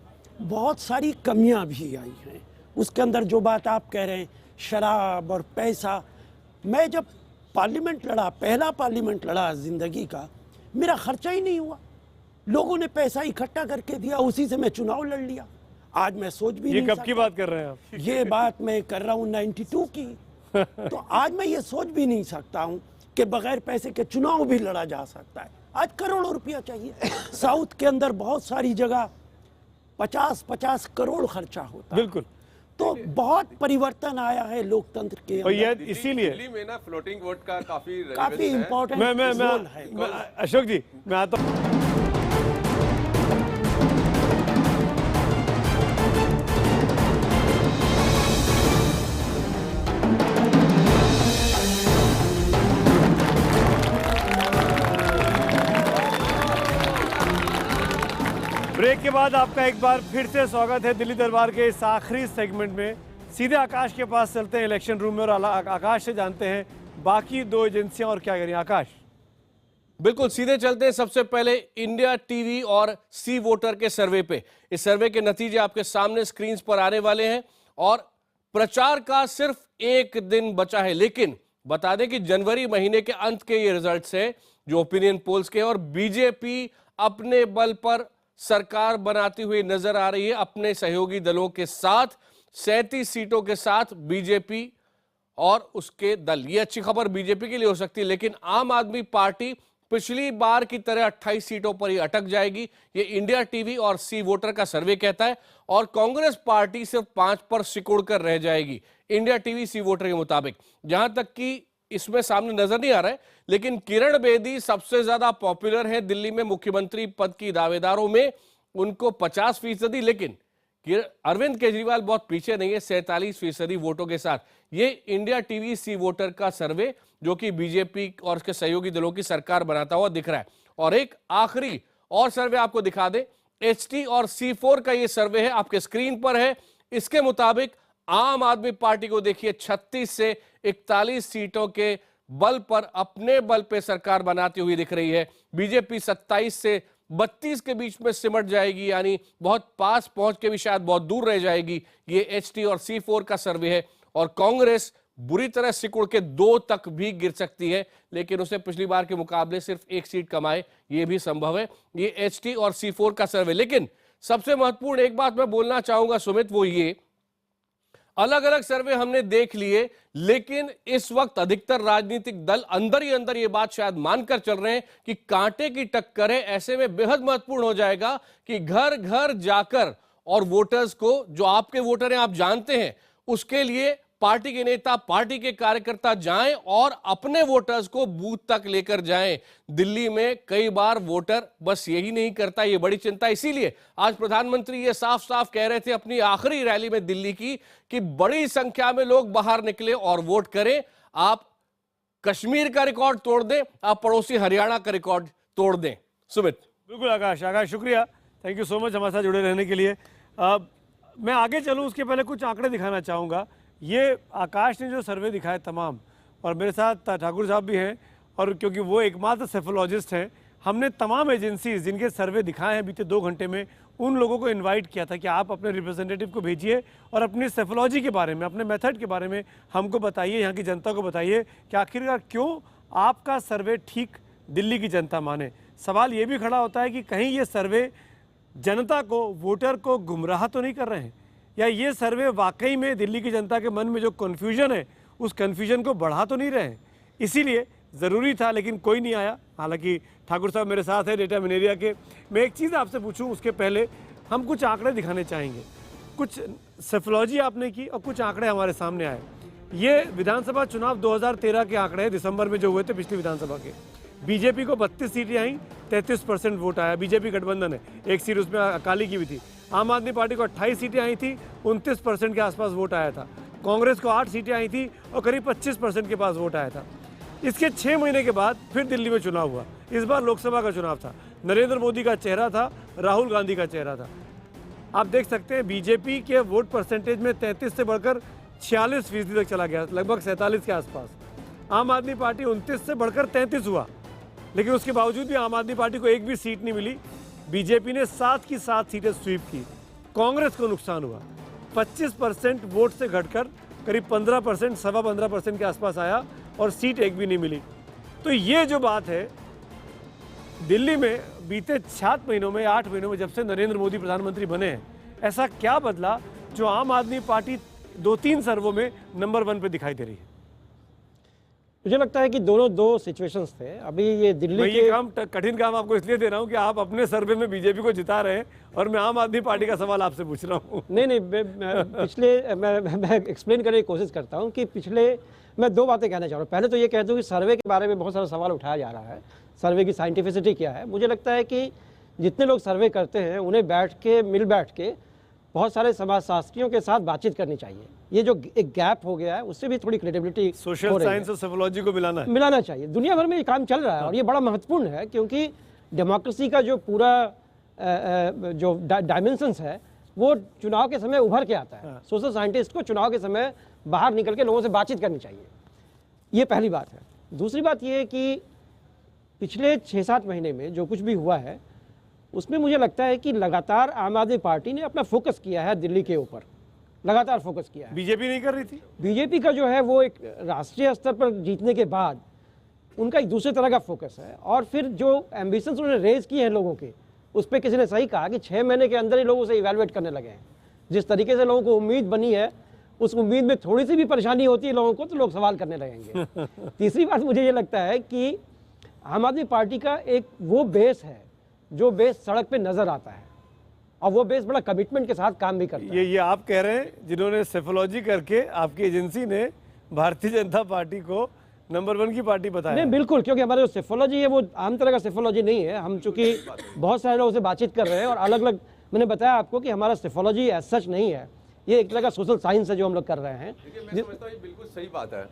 बहुत सारी कमियां भी आई हैं। उसके अंदर जो बात आप कह रहे हैं, शराब और पैसा, मैं जब पार्लियामेंट लड़ा, पहला पार्लियामेंट लड़ा ज़िंदगी का, मेरा खर्चा ही नहीं हुआ। लोगों ने पैसा इकट्ठा करके दिया, उसी से मैं चुनाव लड़ लिया। आज मैं सोच भी नहीं सकता। ये कब की बात कर रहे हैं आप? ये बात मैं कर रहा हूँ 92 की। तो आज मैं ये सोच भी नहीं सकता हूँ कि बगैर पैसे के चुनाव भी लड़ा जा सकता है। आज करोड़ों रुपया चाहिए। साउथ के अंदर बहुत सारी जगह 50-50 करोड़ खर्चा होता है। बिल्कुल। तो बहुत परिवर्तन आया है लोकतंत्र के अंदर। इसीलिए दिल्ली में ना फ्लोटिंग वोट का काफी इम्पोर्टेंट रोल है। अशोक जी, मैं आता हूँ। ब्रेक के बाद आपका एक बार फिर से स्वागत है दिल्ली दरबार के इस आखिरी सेगमेंट में। सीधे आकाश के पास चलते हैं इलेक्शन रूम में और आकाश से जानते हैं बाकी 2 एजेंसियां और क्या करें। आकाश, बिल्कुल सीधे चलते हैं सबसे पहले इंडिया टीवी और सी वोटर के सर्वे पे। इस सर्वे के नतीजे आपके सामने स्क्रीन पर आने वाले हैं और प्रचार का सिर्फ 1 दिन बचा है। लेकिन बता दें कि जनवरी महीने के अंत के ये रिजल्ट्स हैं जो ओपिनियन पोल्स के, और बीजेपी अपने बल पर सरकार बनाती हुई नजर आ रही है अपने सहयोगी दलों के साथ। 37 सीटों के साथ बीजेपी और उसके दल, ये अच्छी खबर बीजेपी के लिए हो सकती है, लेकिन आम आदमी पार्टी पिछली बार की तरह 28 सीटों पर ही अटक जाएगी, ये इंडिया टीवी और सी वोटर का सर्वे कहता है। और कांग्रेस पार्टी सिर्फ 5 पर सिकुड़ कर रह जाएगी इंडिया टीवी सी वोटर के मुताबिक। जहां तक कि इसमें सामने नजर नहीं आ रहा है, लेकिन किरण बेदी सबसे ज्यादा पॉपुलर है दिल्ली में मुख्यमंत्री पद की दावेदारों में, उनको 50%, लेकिन अरविंद केजरीवाल बहुत पीछे नहीं है 47% वोटों के साथ। ये इंडिया टीवी सी वोटर का सर्वे जो कि बीजेपी और उसके सहयोगी दलों की सरकार बनाता हुआ दिख रहा है। और एक आखिरी और सर्वे आपको दिखा दें, HT और C4 का ये सर्वे है, आपके स्क्रीन पर है। इसके मुताबिक आम आदमी पार्टी को देखिए 36 से 41 सीटों के बल पर अपने बल पे सरकार बनाती हुई दिख रही है। बीजेपी 27 से 32 के बीच में सिमट जाएगी, यानी बहुत पास पहुंच के भी शायद बहुत दूर रह जाएगी। ये HT और C4 का सर्वे है। और कांग्रेस बुरी तरह सिकुड़ के 2 तक भी गिर सकती है, लेकिन उसे पिछली बार के मुकाबले सिर्फ 1 सीट कमाए, ये भी संभव है। ये HT और C4 का सर्वे। लेकिन सबसे महत्वपूर्ण एक बात मैं बोलना चाहूंगा सुमित, वो ये, अलग अलग सर्वे हमने देख लिए, लेकिन इस वक्त अधिकतर राजनीतिक दल अंदर ही अंदर ये बात शायद मानकर चल रहे हैं कि कांटे की टक्कर है। ऐसे में बेहद महत्वपूर्ण हो जाएगा कि घर घर जाकर और वोटर्स को, जो आपके वोटर हैं आप जानते हैं, उसके लिए पार्टी के नेता, पार्टी के कार्यकर्ता जाएं और अपने वोटर्स को बूथ तक लेकर जाएं। दिल्ली में कई बार वोटर बस यही नहीं करता, ये बड़ी चिंता। इसीलिए आज प्रधानमंत्री ये साफ साफ कह रहे थे अपनी आखिरी रैली में दिल्ली की कि बड़ी संख्या में लोग बाहर निकले और वोट करें। आप कश्मीर का रिकॉर्ड तोड़ दें, आप पड़ोसी हरियाणा का रिकॉर्ड तोड़ दें। सुमित। बिल्कुल आकाश, शुक्रिया, थैंक यू सो मच हमारे साथ जुड़े रहने के लिए। मैं आगे चलूं उसके पहले कुछ आंकड़े दिखाना चाहूँगा। ये आकाश ने जो सर्वे दिखाए तमाम, और मेरे साथ ठाकुर साहब भी हैं, और क्योंकि वो एकमात्र सेफोलॉजिस्ट हैं, हमने तमाम एजेंसीज जिनके सर्वे दिखाए हैं बीते 2 घंटे में, उन लोगों को इनवाइट किया था कि आप अपने रिप्रेजेंटेटिव को भेजिए और अपनी सेफोलॉजी के बारे में, अपने मेथड के बारे में हमको बताइए, यहाँ की जनता को बताइए कि आखिरकार क्यों आपका सर्वे ठीक दिल्ली की जनता माने। सवाल ये भी खड़ा होता है कि कहीं ये सर्वे जनता को, वोटर को गुमराह तो नहीं कर रहे हैं, या ये सर्वे वाकई में दिल्ली की जनता के मन में जो कन्फ्यूजन है उस कन्फ्यूजन को बढ़ा तो नहीं रहे हैं। इसीलिए ज़रूरी था, लेकिन कोई नहीं आया। हालांकि ठाकुर साहब मेरे साथ है डेटा मिनेरिया के। मैं एक चीज़ आपसे पूछूं उसके पहले हम कुछ आंकड़े दिखाने चाहेंगे। कुछ सेफोलॉजी आपने की और कुछ आंकड़े हमारे सामने आए। ये विधानसभा चुनाव 2013 के आंकड़े हैं, दिसंबर में जो हुए थे पिछली विधानसभा के। बीजेपी को 32 सीटें आई, 33% वोट आया। बीजेपी गठबंधन है, एक सीट उसमें अकाली की भी थी। आम आदमी पार्टी को 28 सीटें आई थी, 29% के आसपास वोट आया था। कांग्रेस को 8 सीटें आई थी और करीब 25% के पास वोट आया था। इसके 6 महीने के बाद फिर दिल्ली में चुनाव हुआ। इस बार लोकसभा का चुनाव था। नरेंद्र मोदी का चेहरा था, राहुल गांधी का चेहरा था। आप देख सकते हैं बीजेपी के वोट परसेंटेज में 33 से बढ़कर 46% तक चला गया, लगभग 47 के आसपास। आम आदमी पार्टी 29 से बढ़कर 33 हुआ, लेकिन उसके बावजूद भी आम आदमी पार्टी को एक भी सीट नहीं मिली। बीजेपी ने 7 की 7 सीटें स्वीप की। कांग्रेस को नुकसान हुआ, 25% वोट से घटकर करीब 15%, 15.25% के आसपास आया और सीट एक भी नहीं मिली। तो ये जो बात है, दिल्ली में बीते 7 महीनों में, 8 महीनों में, जब से नरेंद्र मोदी प्रधानमंत्री बने हैं, ऐसा क्या बदला जो आम आदमी पार्टी 2-3 सर्वों में नंबर 1 पे दिखाई दे रही है? मुझे लगता है कि दोनों 2 सिचुएशंस थे। अभी ये दिल्ली ये काम कठिन काम आपको इसलिए दे रहा हूँ कि आप अपने सर्वे में बीजेपी को जिता रहे हैं और मैं आम आदमी पार्टी का सवाल आपसे पूछ रहा हूँ। नहीं, मैं एक्सप्लेन करने की कोशिश करता हूँ कि मैं 2 बातें कहना चाह रहा हूँ। पहले तो ये कहता हूँ कि सर्वे के बारे में बहुत सारा सवाल उठाया जा रहा है, सर्वे की साइंटिफिसिटी क्या है। मुझे लगता है कि जितने लोग सर्वे करते हैं उन्हें मिल बैठ के बहुत सारे समाजशास्त्रियों के साथ बातचीत करनी चाहिए। ये जो एक गैप हो गया है उससे भी थोड़ी क्रेडिबिलिटी, सोशल साइंस और सेफोलॉजी को मिलाना चाहिए। दुनिया भर में ये काम चल रहा है और ये बड़ा महत्वपूर्ण है, क्योंकि डेमोक्रेसी का जो पूरा जो डायमेंशंस है वो चुनाव के समय उभर के आता है। सोशल साइंटिस्ट को चुनाव के समय बाहर निकल के लोगों से बातचीत करनी चाहिए। ये पहली बात है। दूसरी बात ये है कि पिछले 6-7 महीने में जो कुछ भी हुआ है उसमें मुझे लगता है कि लगातार आम आदमी पार्टी ने अपना फोकस किया है दिल्ली के ऊपर, लगातार फोकस किया है। बीजेपी नहीं कर रही थी। बीजेपी का जो है वो एक राष्ट्रीय स्तर पर जीतने के बाद उनका एक दूसरे तरह का फोकस है, और फिर जो एम्बिशंस उन्होंने रेज किए हैं लोगों के, उस पर किसी ने सही कहा कि 6 महीने के अंदर ही लोगों से इवेलुएट करने लगे हैं। जिस तरीके से लोगों को उम्मीद बनी है, उस उम्मीद में थोड़ी सी भी परेशानी होती है लोगों को तो लोग सवाल करने लगेंगे। तीसरी बात मुझे ये लगता है कि आम आदमी पार्टी का एक वो बेस है जो बेस सड़क पे नजर आता है, और वो बेस बड़ा कमिटमेंट के साथ काम भी करता है। ये आप कह रहे हैं जिन्होंने सेफोलॉजी करके आपकी एजेंसी ने भारतीय जनता पार्टी को नंबर 1 की पार्टी बताया? नहीं, बिल्कुल, क्योंकि हमारे जो सेफोलॉजी है वो आम तरह का सेफोलॉजी नहीं है। हम चूंकि बहुत सारे लोगों से बातचीत कर रहे हैं और अलग अलग, मैंने बताया आपको कि हमारा सेफोलॉजी एज सच नहीं है, ये एक तरह का सोशल साइंस है जो हम लोग कर रहे हैं। मैं समझता हूं ये बिल्कुल सही बात है,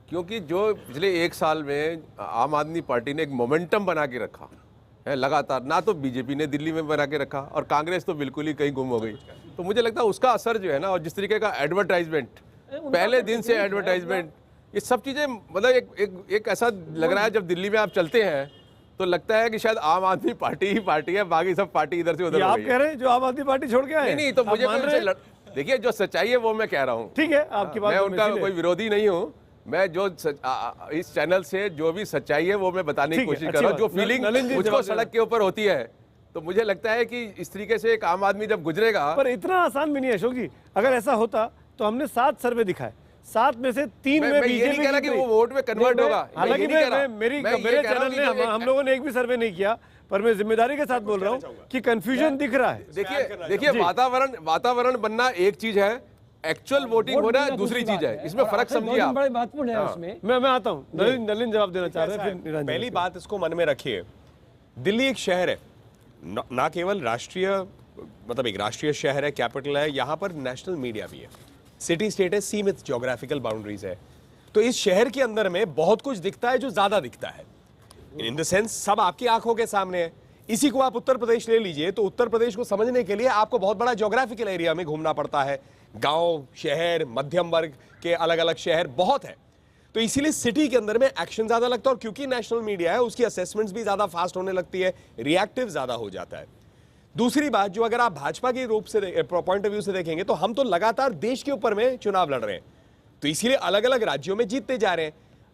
क्योंकि जो पिछले 1 साल में आम आदमी पार्टी ने एक मोमेंटम बना के रखा है लगातार। ना तो बीजेपी ने दिल्ली में बना के रखा और कांग्रेस तो बिल्कुल ही कहीं गुम हो गई। तो मुझे लगता है उसका असर जो है ना, और जिस तरीके का एडवर्टाइजमेंट, पहले दिन से एडवर्टाइजमेंट, ये सब चीज़ें मतलब एक ऐसा लग रहा है जब दिल्ली में आप चलते हैं तो लगता है कि शायद आम आदमी पार्टी ही पार्टी है, बाकी सब पार्टी इधर से उधर हो आप गई है। कह रहे हैं जो आम आदमी पार्टी छोड़ के आए? नहीं, तो मुझे देखिए जो सच्चाई है वो मैं कह रहा हूँ। ठीक है, आपकी बात मैं उनका कोई विरोधी नहीं हूँ। मैं जो इस चैनल से जो भी सच्चाई है वो मैं बताने की कोशिश कर रहा हूँ। जो फीलिंग मुझको सड़क के ऊपर होती है, तो मुझे लगता है कि इस तरीके से एक आम आदमी जब गुजरेगा। पर इतना आसान भी नहीं है अशोक जी। अगर ऐसा होता तो हमने 7 सर्वे दिखाए, 7 में से 3 में बीजेपी। ये नहीं कह रहा कि वो वोट में कन्वर्ट होगा। हालांकि मेरे चैनल ने हम लोगों ने एक भी सर्वे नहीं किया, पर मैं जिम्मेदारी के साथ बोल रहा हूँ कि कंफ्यूजन दिख रहा है। देखिए वातावरण बनना एक चीज है, एक्चुअल वोटिंग होना दूसरी चीज है। इसमें फर्क समझिए आप। बड़े महत्वपूर्ण है उसमें। मैं आता हूँ, नलिन जवाब देना चाह रहे हैं। पहली बात इसको मन में रखिए, दिल्ली एक शहर है, ना केवल राष्ट्रीय, मतलब एक राष्ट्रीय शहर है, कैपिटल है, यहाँ पर नेशनल मीडिया भी है, सिटी स्टेट है, सीमित ज्योग्राफिकल बाउंड्रीज है। तो इस शहर के अंदर में बहुत कुछ दिखता है जो ज्यादा दिखता है, इन द सेंस सब आपकी आंखों के सामने है। इसी को आप उत्तर प्रदेश ले लीजिए, तो उत्तर प्रदेश को समझने के लिए आपको बहुत बड़ा ज्योग्राफिकल एरिया में घूमना पड़ता है। गांव, शहर, मध्यम वर्ग के अलग अलग शहर बहुत है, तो इसीलिए सिटी के अंदर में एक्शन ज्यादा लगता है। और क्योंकि नेशनल मीडिया है, उसकी असेसमेंट्स भी ज्यादा फास्ट होने लगती है, रिएक्टिव ज्यादा हो जाता है। दूसरी बात, जो अगर आप भाजपा के रूप से पॉइंट ऑफ व्यू से देखेंगे, तो हम तो लगातार देश के ऊपर में चुनाव लड़ रहे हैं, तो इसीलिए अलग अलग राज्यों में जीतते जा रहे हैं।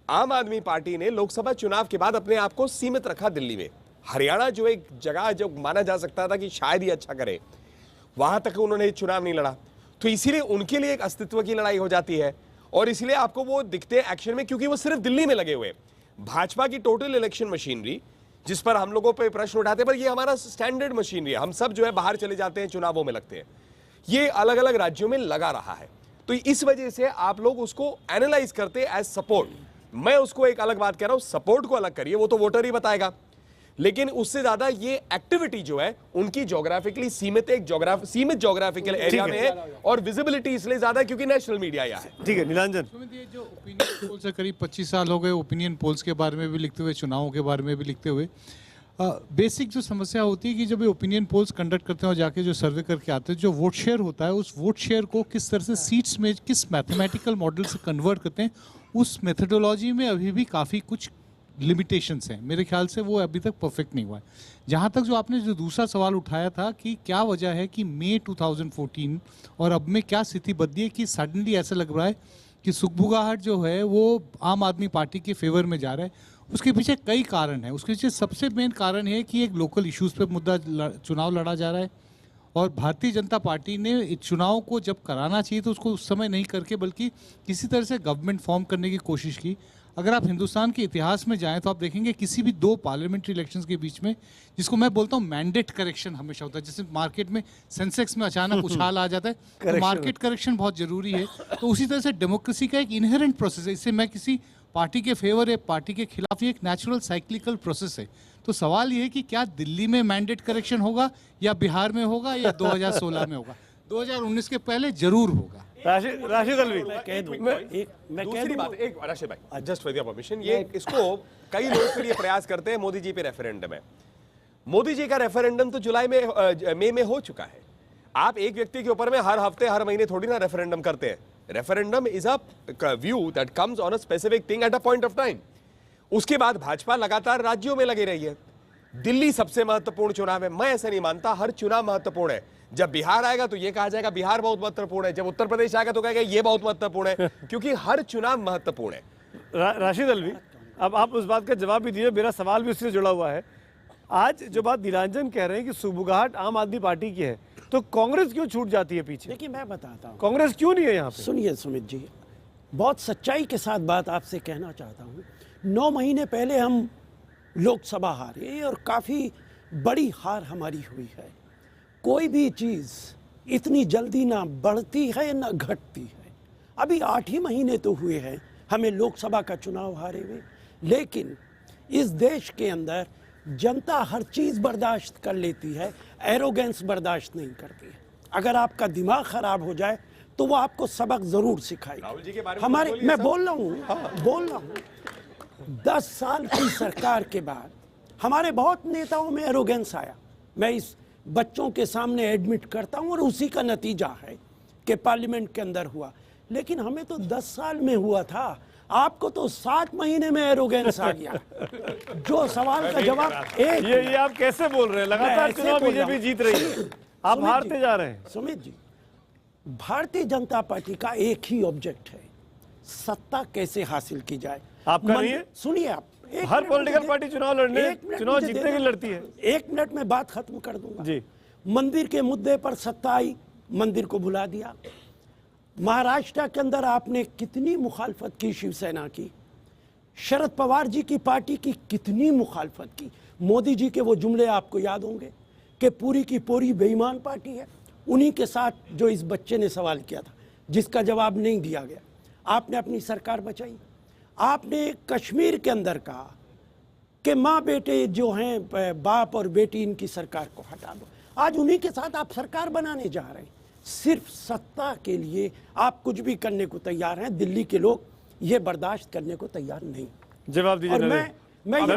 आम आदमी पार्टी ने लोकसभा चुनाव के बाद अपने आप को सीमित रखा दिल्ली में। हरियाणा जो एक जगह जो माना जा सकता था कि शायद ही अच्छा करे, वहां तक उन्होंने चुनाव नहीं लड़ा, तो इसीलिए उनके लिए एक अस्तित्व की लड़ाई हो जाती है। और इसलिए आपको वो दिखते हैं एक्शन में, क्योंकि वो सिर्फ दिल्ली में लगे हुए। भाजपा की टोटल इलेक्शन मशीनरी, जिस पर हम लोगों पे प्रश्न उठाते हैं, पर ये हमारा स्टैंडर्ड मशीनरी है, हम सब जो है बाहर चले जाते हैं, चुनावों में लगते हैं, ये अलग अलग राज्यों में लगा रहा है। तो इस वजह से आप लोग उसको एनालाइज करते हैं एज सपोर्ट। मैं उसको एक अलग बात कह रहा हूं, सपोर्ट को अलग करिए, वो तो वोटर ही बताएगा, लेकिन उससे ज्यादा ये एक्टिविटी जो है उनकी ज्योग्राफिकली सीमित, एक सीमित ज्योग्राफिकल एरिया में है, और विजिबिलिटी इसलिए ज्यादा है क्योंकि नेशनल मीडिया यहाँ है। ठीक है नीलांजन, ये जो ओपिनियन पोल से करीब 25 साल हो गए ओपिनियन पोल्स के बारे में भी लिखते हुए, चुनावों के बारे में भी लिखते हुए, बेसिक जो समस्या होती है कि जब ये ओपिनियन पोल्स कंडक्ट करते हैं और जाके जो सर्वे करके आते हैं, जो वोट शेयर होता है, उस वोट शेयर को किस तरह से सीट्स में किस मैथमेटिकल मॉडल से कन्वर्ट करते हैं, उस मेथडोलॉजी में अभी भी काफ़ी कुछ लिमिटेशंस हैं। मेरे ख्याल से वो अभी तक परफेक्ट नहीं हुआ है। जहाँ तक जो आपने जो दूसरा सवाल उठाया था कि क्या वजह है कि मई 2014 और अब में क्या स्थिति बदली है कि सडनली ऐसा लग रहा है कि सुगबुगाहट जो है वो आम आदमी पार्टी के फेवर में जा रहा है। उसके पीछे कई कारण हैं। उसके पीछे सबसे मेन कारण है कि एक लोकल इश्यूज़ पे मुद्दा चुनाव लड़ा जा रहा है, और भारतीय जनता पार्टी ने चुनाव को जब कराना चाहिए तो उसको उस समय नहीं करके बल्कि किसी तरह से गवर्नमेंट फॉर्म करने की कोशिश की। अगर आप हिंदुस्तान के इतिहास में जाएं तो आप देखेंगे किसी भी 2 पार्लियामेंट्री इलेक्शंस के बीच में, जिसको मैं बोलता हूं मैंडेट करेक्शन हमेशा होता है। जैसे मार्केट में सेंसेक्स में अचानक उछाल आ जाता है, तो मार्केट करेक्शन बहुत जरूरी है। तो उसी तरह से डेमोक्रेसी का एक इनहेरेंट प्रोसेस है। इससे मैं किसी पार्टी के फेवर या पार्टी के खिलाफ, ये एक नेचुरल साइक्लिकल प्रोसेस है। तो सवाल ये है कि क्या दिल्ली में मैंडेट करेक्शन होगा या बिहार में होगा या 2016 में होगा? 2019 के पहले जरूर होगा। राशिद अलवी, दूसरी बात, एक राशिद भाई, जस्ट विद योर परमिशन, ये इसको कई लोग फिर ये प्रयास करते हैं, मोदी जी पे रेफरेंडम है। मोदी जी का रेफरेंडम तो जुलाई में, मई में हो चुका है। आप एक व्यक्ति के ऊपर में हर हफ्ते हर महीने थोड़ी ना रेफरेंडम करते हैं। Referendum is a view that comes on a specific thing at a point of time. उसके बाद भाजपा लगातार राज्यों में लगी रही है। दिल्ली सबसे महत्वपूर्ण चुनाव है। मैं ऐसा नहीं मानता हर चुनाव महत्वपूर्ण है। जब बिहार आएगा तो ये कहा जाएगा बिहार बहुत महत्वपूर्ण है, जब उत्तर प्रदेश आएगा तो कहेगा ये बहुत महत्वपूर्ण है, क्योंकि हर चुनाव महत्वपूर्ण है। राशिद अलवी, अब आप उस बात का जवाब भी दीजिए, मेरा सवाल भी उससे जुड़ा हुआ है। आज जो बात नीलांजन कह रहे हैं कि सुगबुगाहट आम आदमी पार्टी की है, तो कांग्रेस क्यों छूट जाती है पीछे? देखिए मैं बताता हूँ कांग्रेस क्यों नहीं है यहाँ पे। सुनिए सुमित जी, बहुत सच्चाई के साथ बात आपसे कहना चाहता हूँ। 9 महीने पहले हम लोकसभा हारे और काफ़ी बड़ी हार हमारी हुई है। कोई भी चीज़ इतनी जल्दी ना बढ़ती है ना घटती है। अभी 8 ही महीने तो हुए हैं हमें लोकसभा का चुनाव हारे हुए, लेकिन इस देश के अंदर जनता हर चीज़ बर्दाश्त कर लेती है, एरोगेंस बर्दाश्त नहीं करती है। अगर आपका दिमाग खराब हो जाए तो वो आपको सबक ज़रूर सिखाएगी। हमारे मैं बोल रहा हूँ 10 साल की सरकार के बाद हमारे बहुत नेताओं में एरोगेंस आया, मैं इस बच्चों के सामने एडमिट करता हूं, और उसी का नतीजा है कि पार्लियामेंट के अंदर हुआ। लेकिन हमें तो 10 साल में हुआ था, आपको तो 7 महीने में एरोगेंस आ गया। जो सवाल का जवाब एक, ये आप कैसे बोल रहे हैं? लगातार चुनाव बीजेपी जीत रही है, आप हारते जा रहे हैं। सुमित जी, भारतीय जनता पार्टी का एक ही ऑब्जेक्ट है, सत्ता कैसे हासिल की जाए। आपका नहीं है? सुनिए आप, हर पॉलिटिकल पार्टी चुनाव जीतने के लिए लड़ती है। 1 मिनट में बात खत्म कर दूंगा जी। मंदिर के मुद्दे पर सत्ता आई, मंदिर को भुला दिया। महाराष्ट्र के अंदर आपने कितनी मुखालफत की शिवसेना की, शरद पवार जी की पार्टी की कितनी मुखालफत की। मोदी जी के वो जुमले आपको याद होंगे कि पूरी की पूरी बेईमान पार्टी है। उन्हीं के साथ जो इस बच्चे ने सवाल किया था, जिसका जवाब नहीं दिया गया, आपने अपनी सरकार बचाई। आपने कश्मीर के अंदर कहा कि माँ बेटे जो हैं, बाप और बेटी, इनकी सरकार को हटा दो। आज उन्हीं के साथ आप सरकार बनाने जा रहे हैं। सिर्फ सत्ता के लिए आप कुछ भी करने को तैयार हैं। दिल्ली के लोग ये बर्दाश्त करने को तैयार नहीं। जवाब दीजिए। और मैं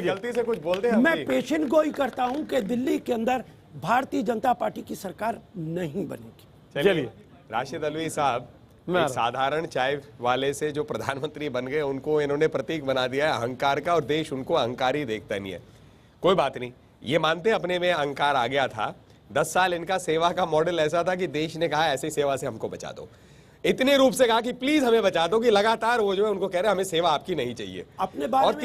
गलती से कुछ बोल दे, मैं पेशेंट गोई करता हूं कि दिल्ली के अंदर भारतीय जनता पार्टी की सरकार नहीं बनेगी। चलिए, राशिद अल्वी साहब, एक साधारण चाय वाले से जो प्रधानमंत्री बन गए, उनको इन्होंने प्रतीक बना दिया है अहंकार का, और देश उनको अहंकारी देखता नहीं है। कोई बात नहीं, ये मानते अपने में अहंकार आ गया था। 10 साल इनका सेवा का मॉडल ऐसा था कि देश ने कहा ऐसी सेवा से हमको बचा दो, इतने रूप से कहा कि प्लीज हमें बचा दो, कि लगातार वो जो है उनको कह रहे हमें सेवा आपकी नहीं चाहिए। अपने बारे और में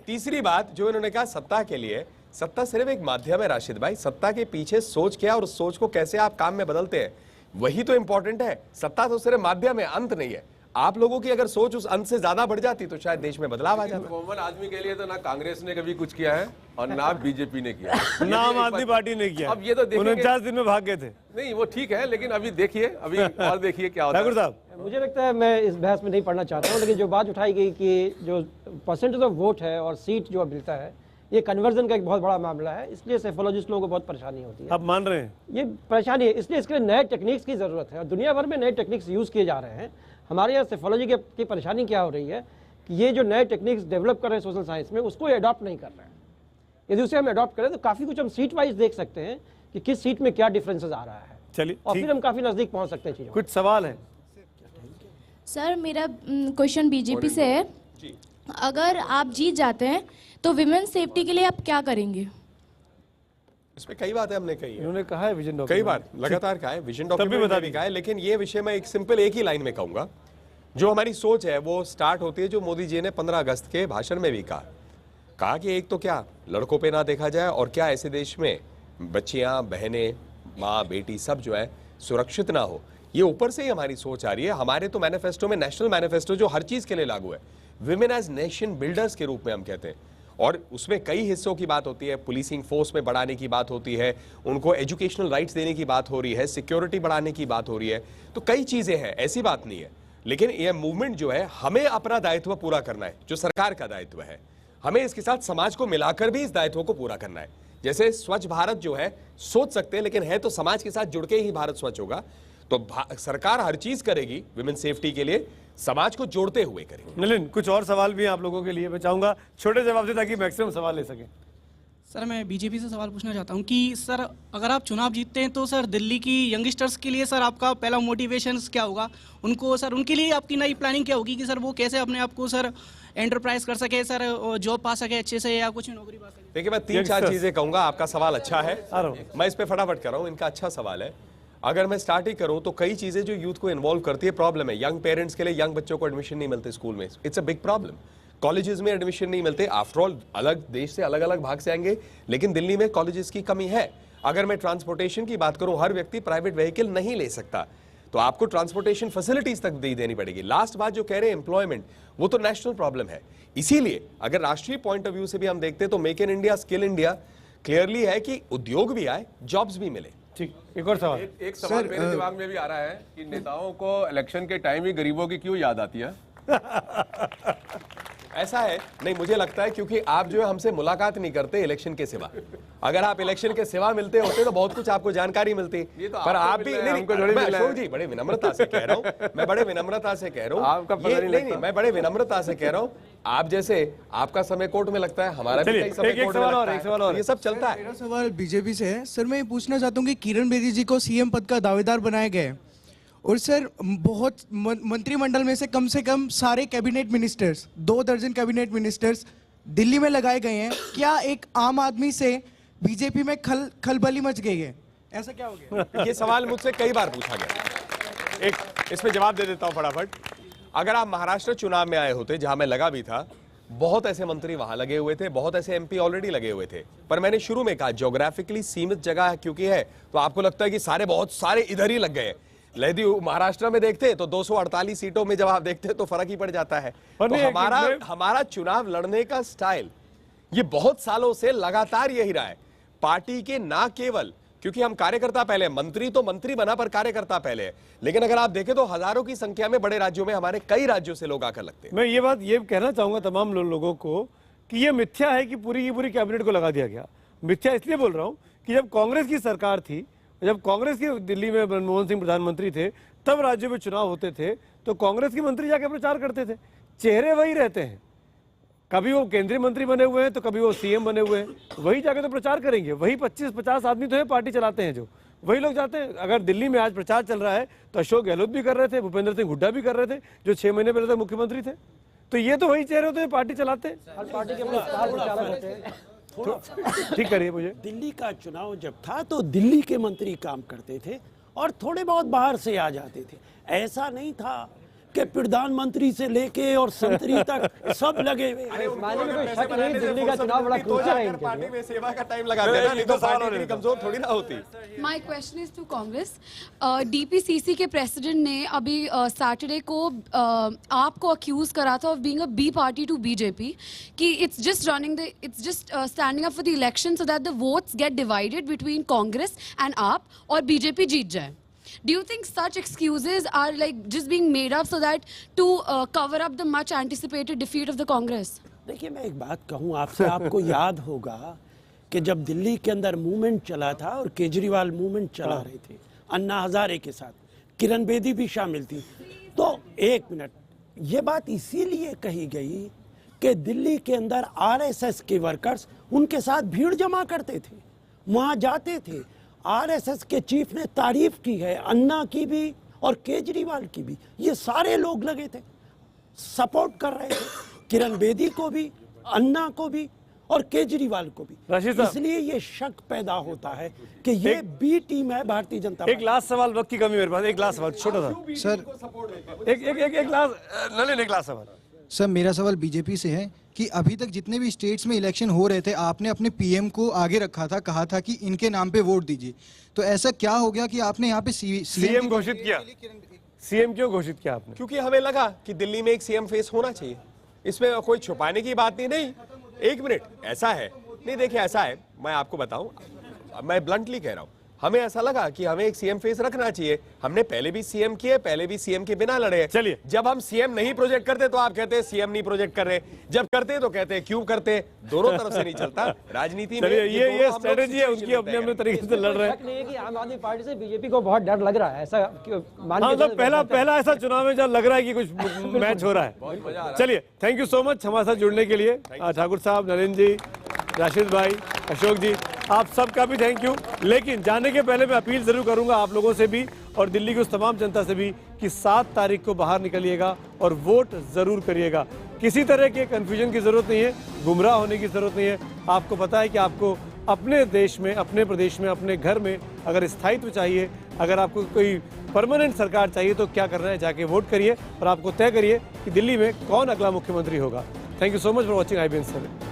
तीसरी बात जो इन्होंने कहा, सत्ता के लिए, सत्ता सिर्फ एक माध्यम है राशिद भाई। सत्ता के पीछे सोच क्या और उस सोच को कैसे आप काम में बदलते हैं, वही तो इंपॉर्टेंट है। सत्ता तो सिर्फ माध्यम है, अंत नहीं है। आप लोगों की अगर सोच उस अंत से ज्यादा बढ़ जाती तो शायद देश में बदलाव आ जाता। कॉमन आदमी के लिए तो ना कांग्रेस ने कभी कुछ किया है और ना बीजेपी ने किया, ना आम आदमी पार्टी ने किया। अब ये तो 49 दिन में भाग गए थे। नहीं, वो ठीक है, लेकिन अभी देखिए, अभी और देखिए क्या होता है। ठाकुर साहब, मुझे लगता है, मैं इस बहस में नहीं पढ़ना चाहता हूँ, लेकिन जो बात उठाई गई कि जो परसेंटेज ऑफ वोट है और सीट जो मिलता है, ये कन्वर्जन का एक बहुत बड़ा मामला है। इसलिए सेफोलॉजिस्ट लोगों को बहुत परेशानी होती है। आप मान रहे हैं? ये परेशानी है, इसलिए इसके लिए नए टेक्निक्स की ज़रूरत है, और दुनिया भर में नए टेक्निक्स यूज़ किए जा रहे हैं। हमारे यहाँ सेफोलॉजी की परेशानी क्या हो रही है कि ये जो नए टेक्निक्स डेवलप कर रहे हैं सोशल साइंस में, उसको अडॉप्ट नहीं कर रहे हैं। यदि उसे हम अडॉप्ट करें तो काफ़ी कुछ हम सीट वाइज देख सकते हैं कि किस सीट में क्या डिफरेंसेस आ रहा है। चलिए, और फिर हम काफ़ी नज़दीक पहुँच सकते हैं चीज़ों। कुछ सवाल है? सर, मेरा क्वेश्चन बीजेपी से है। अगर आप जीत जाते हैं तो विमेन सेफ्टी के लिए आप क्या करेंगे? इसमें कई बातें हमने कही है, उन्होंने कहा है विजन कई डॉक्यूमेंट, बार लगातार कहा है, विजन डॉक्यूमेंट में भी कहा है। लेकिन ये विषय में एक सिंपल एक ही लाइन में कहूंगा, जो हमारी सोच है वो स्टार्ट होती है जो मोदी जी ने 15 अगस्त के भाषण में भी कहा कि एक तो क्या लड़कों पे ना देखा जाए, और क्या ऐसे देश में बच्चियां, बहनें, माँ बेटी सब जो है सुरक्षित ना हो। ये ऊपर से ही हमारी सोच आ रही है। हमारे तो मैनिफेस्टो में, नेशनल मैनिफेस्टो जो हर चीज के लिए लागू है, विमेन एज नेशन बिल्डर्स के रूप में हम कहते हैं, और उसमें कई हिस्सों की बात होती है। पुलिसिंग फोर्स में बढ़ाने की बात होती है, उनको एजुकेशनल राइट्स देने की बात हो रही है, सिक्योरिटी बढ़ाने की बात हो रही है। तो कई चीजें हैं, ऐसी बात नहीं है। लेकिन यह मूवमेंट जो है, हमें अपना दायित्व पूरा करना है, जो सरकार का दायित्व है। हमें इसके साथ समाज को मिलाकर भी इस दायित्व को पूरा करना है। जैसे स्वच्छ भारत जो है सोच सकते हैं, लेकिन है तो समाज के साथ जुड़ के ही भारत स्वच्छ होगा। तो सरकार हर चीज करेगी विमेन सेफ्टी के लिए, समाज को जोड़ते हुए करेंगे। नलिन, कुछ और सवाल भी हैं आप लोगों के लिए, मैं चाहूंगा छोटे जवाब से ताकि मैक्सिमम सवाल ले सकें। सर, मैं बीजेपी से सवाल पूछना चाहता हूं कि सर, अगर आप चुनाव जीतते हैं तो सर दिल्ली की यंगस्टर्स के लिए सर आपका पहला मोटिवेशन क्या होगा? उनको सर, उनके लिए आपकी नई प्लानिंग क्या होगी कि सर वो कैसे अपने आप को सर एंटरप्राइज कर सके, सर जॉब पा सके अच्छे से, या कुछ नौकरी पा सके? देखिए, मैं 3-4 चीजें कहूंगा। आपका सवाल अच्छा है, मैं इस पर फटाफट कर रहा हूँ। इनका अच्छा सवाल है। अगर मैं स्टार्ट ही करूं तो कई चीजें जो यूथ को इन्वॉल्व करती है, प्रॉब्लम है। यंग पेरेंट्स के लिए यंग बच्चों को एडमिशन नहीं मिलते स्कूल में, it's a big problem. Colleges में एडमिशन नहीं मिलते, आफ्टर ऑल अलग देश से अलग अलग भाग से आएंगे, लेकिन दिल्ली में कॉलेजेस की कमी है। अगर मैं ट्रांसपोर्टेशन की बात करूं, हर व्यक्ति प्राइवेट व्हीकल नहीं ले सकता, तो आपको ट्रांसपोर्टेशन फैसिलिटीज तक देनी पड़ेगी। लास्ट बात जो कह रहे हैं एम्प्लॉयमेंट, वो तो नेशनल प्रॉब्लम है। इसीलिए अगर राष्ट्रीय पॉइंट ऑफ व्यू से भी हम देखते हैं तो make in India, skill India clearly है कि उद्योग भी आए, जॉब्स भी मिले। ठीक, एक और सवाल। एक सवाल मेरे दिमाग में भी आ रहा है कि नेताओं को इलेक्शन के टाइम ही गरीबों की क्यों याद आती है? ऐसा है नहीं, मुझे लगता है क्योंकि आप जो है हमसे मुलाकात नहीं करते इलेक्शन के सिवा। अगर आप इलेक्शन के सिवा मिलते होते तो बहुत कुछ आपको जानकारी मिलती, पर आप भी नहीं। अशोक जी, बड़े विनम्रता से कह रहा हूँ, मैं बड़े विनम्रता से कह रहा हूँ, मैं बड़े विनम्रता से कह रहा हूँ, आप जैसे आपका समय कोर्ट में लगता है, हमारा भी कई समय कोर्ट में लगता है, ये सब चलता है। मेरा सवाल बीजेपी से है सर। मैं ये पूछना चाहता हूँ कि किरण बेदी जी को सीएम पद का दावेदार बनाया गया है और सर बहुत मंत्रिमंडल में से कम सारे कैबिनेट मिनिस्टर्स, 2 दर्जन कैबिनेट मिनिस्टर्स दिल्ली में लगाए गए हैं। क्या एक आम आदमी से बीजेपी में खलबली मच गई है? ऐसा क्या हो गया? ये सवाल मुझसे कई बार पूछा गया। एक इसमें जवाब दे देता हूं फटाफट। अगर आप महाराष्ट्र चुनाव में आए होते, जहां मैं लगा भी था, बहुत ऐसे मंत्री वहां लगे हुए थे, बहुत ऐसे एमपी ऑलरेडी लगे हुए थे। पर मैंने शुरू में कहा ज्योग्राफिकली सीमित जगह क्योंकि है, तो आपको लगता है कि बहुत सारे इधर ही लग गए। यदि महाराष्ट्र में देखते तो 248 सीटों में जब आप देखते तो फर्क ही पड़ जाता है। तो हमारा चुनाव लड़ने का स्टाइल ये बहुत सालों से लगातार यही रहा है। पार्टी के ना केवल क्योंकि हम कार्यकर्ता पहले, मंत्री तो मंत्री बना पर कार्यकर्ता पहले है, लेकिन अगर आप देखें तो हजारों की संख्या में बड़े राज्यों में, हमारे कई राज्यों से लोग आकर लगते हैं। मैं ये बात ये कहना चाहूंगा तमाम लोगों को कि ये मिथ्या है कि पूरी की पूरी कैबिनेट को लगा दिया गया। मिथ्या इसलिए बोल रहा हूं कि जब कांग्रेस की सरकार थी, जब कांग्रेस के दिल्ली में मनमोहन सिंह प्रधानमंत्री थे, तब राज्यों में चुनाव होते थे तो कांग्रेस के मंत्री जाकर प्रचार करते थे। चेहरे वही रहते हैं, कभी वो केंद्रीय मंत्री बने हुए हैं तो कभी वो सीएम बने हुए हैं, वही जाके तो प्रचार करेंगे। वही 25-50 आदमी तो है पार्टी चलाते हैं, जो वही लोग जाते हैं। अगर दिल्ली में आज प्रचार चल रहा है तो अशोक गहलोत भी कर रहे थे, भूपेंद्र सिंह हुड्डा भी कर रहे थे, जो 6 महीने पहले तक मुख्यमंत्री थे। तो ये तो वही चेहरे होते हैं, पार्टी चलाते हैं। ठीक करिए मुझे। दिल्ली का चुनाव जब था तो दिल्ली के मंत्री काम करते थे और थोड़े बहुत बाहर से आ जाते थे। ऐसा नहीं था कि प्रधानमंत्री से लेके और संतरी तक सब लगे हुए। दिल्ली का चुनाव बड़ा क्रूशियल है। पार्टी में सेवा का टाइम लगा देना, नहीं तो पार्टी कमजोर थोड़ी ना होती। My question is to Congress. DPCC के प्रेसिडेंट ने अभी सैटरडे को आपको अक्यूज करा था of being a B party to BJP, कि it's just standing up for the election so that the votes get divided between Congress and AAP और बीजेपी जीत जाए। Do you think such excuses are like just being made up so that to cover up the much anticipated defeat of the Congress? देखिए मैं एक बात कहूँ आपसे, आपको याद होगा कि जब दिल्ली के अंदर मूवमेंट चला था और केजरीवाल मूवमेंट चला रहे थे अन्ना हजारे के साथ, किरण बेदी भी शामिल थी, तो एक मिनट, ये बात इसीलिए कही गई कि दिल्ली के अंदर आरएसएस के वर्कर्स उनके साथ भीड़ जमा करते थे, वहाँ जाते थे। आरएसएस के चीफ ने तारीफ की है, अन्ना की भी और केजरीवाल की भी। ये सारे लोग लगे थे, सपोर्ट कर रहे थे, किरण बेदी को भी, अन्ना को भी और केजरीवाल को भी। इसलिए ये शक पैदा होता है कि ये बी टीम है भारतीय जनता पार्टी। एक लास्ट सवाल, वक्त की कमी मेरे पास, एक लास्ट सवाल छोटा सा सर। एक लास्ट सवाल सर, मेरा सवाल बीजेपी से है कि अभी तक जितने भी स्टेट्स में इलेक्शन हो रहे थे, आपने अपने पीएम को आगे रखा था, कहा था कि इनके नाम पे वोट दीजिए। तो ऐसा क्या हो गया कि आपने यहाँ पे सीएम घोषित किया? सीएम क्यों घोषित किया आपने? क्योंकि हमें लगा कि दिल्ली में एक सीएम फेस होना चाहिए, इसमें कोई छुपाने की बात नहीं। एक मिनट, ऐसा है नहीं, देखिए ऐसा है, मैं आपको बताऊं, मैं ब्लंटली कह रहा हूं, हमें ऐसा लगा कि हमें एक सीएम फेस रखना चाहिए। हमने पहले भी सीएम किए, पहले भी सीएम के बिना लड़े। चलिए, जब हम सीएम नहीं प्रोजेक्ट करते तो आप कहते हैं सीएम नहीं प्रोजेक्ट कर रहे, जब करते तो कहते हैं क्यों करते। दोनों तरफ से नहीं चलता राजनीति में। ये स्ट्रेटेजी है उनकी, अपने अपने तरीके से लड़ रहे हैं। नहीं है कि आम आदमी पार्टी से बीजेपी को बहुत डर लग रहा है, ऐसा मतलब पहला ऐसा चुनाव है जब लग रहा है कि कुछ मैच हो रहा है। चलिए, थैंक यू सो मच हमारे साथ जुड़ने के लिए। ठाकुर साहब, नरेंद्र जी, राशिद भाई, अशोक जी, आप सबका भी थैंक यू। लेकिन जाने के पहले मैं अपील जरूर करूंगा आप लोगों से भी और दिल्ली की उस तमाम जनता से भी कि 7 तारीख को बाहर निकलिएगा और वोट जरूर करिएगा। किसी तरह के कंफ्यूजन की जरूरत नहीं है, गुमराह होने की जरूरत नहीं है। आपको पता है कि आपको अपने देश में, अपने प्रदेश में, अपने घर में अगर स्थायित्व चाहिए, अगर आपको कोई परमानेंट सरकार चाहिए तो क्या करना है, जाके वोट करिए और आपको तय करिए कि दिल्ली में कौन अगला मुख्यमंत्री होगा। Thank you so much for watching IBN 7।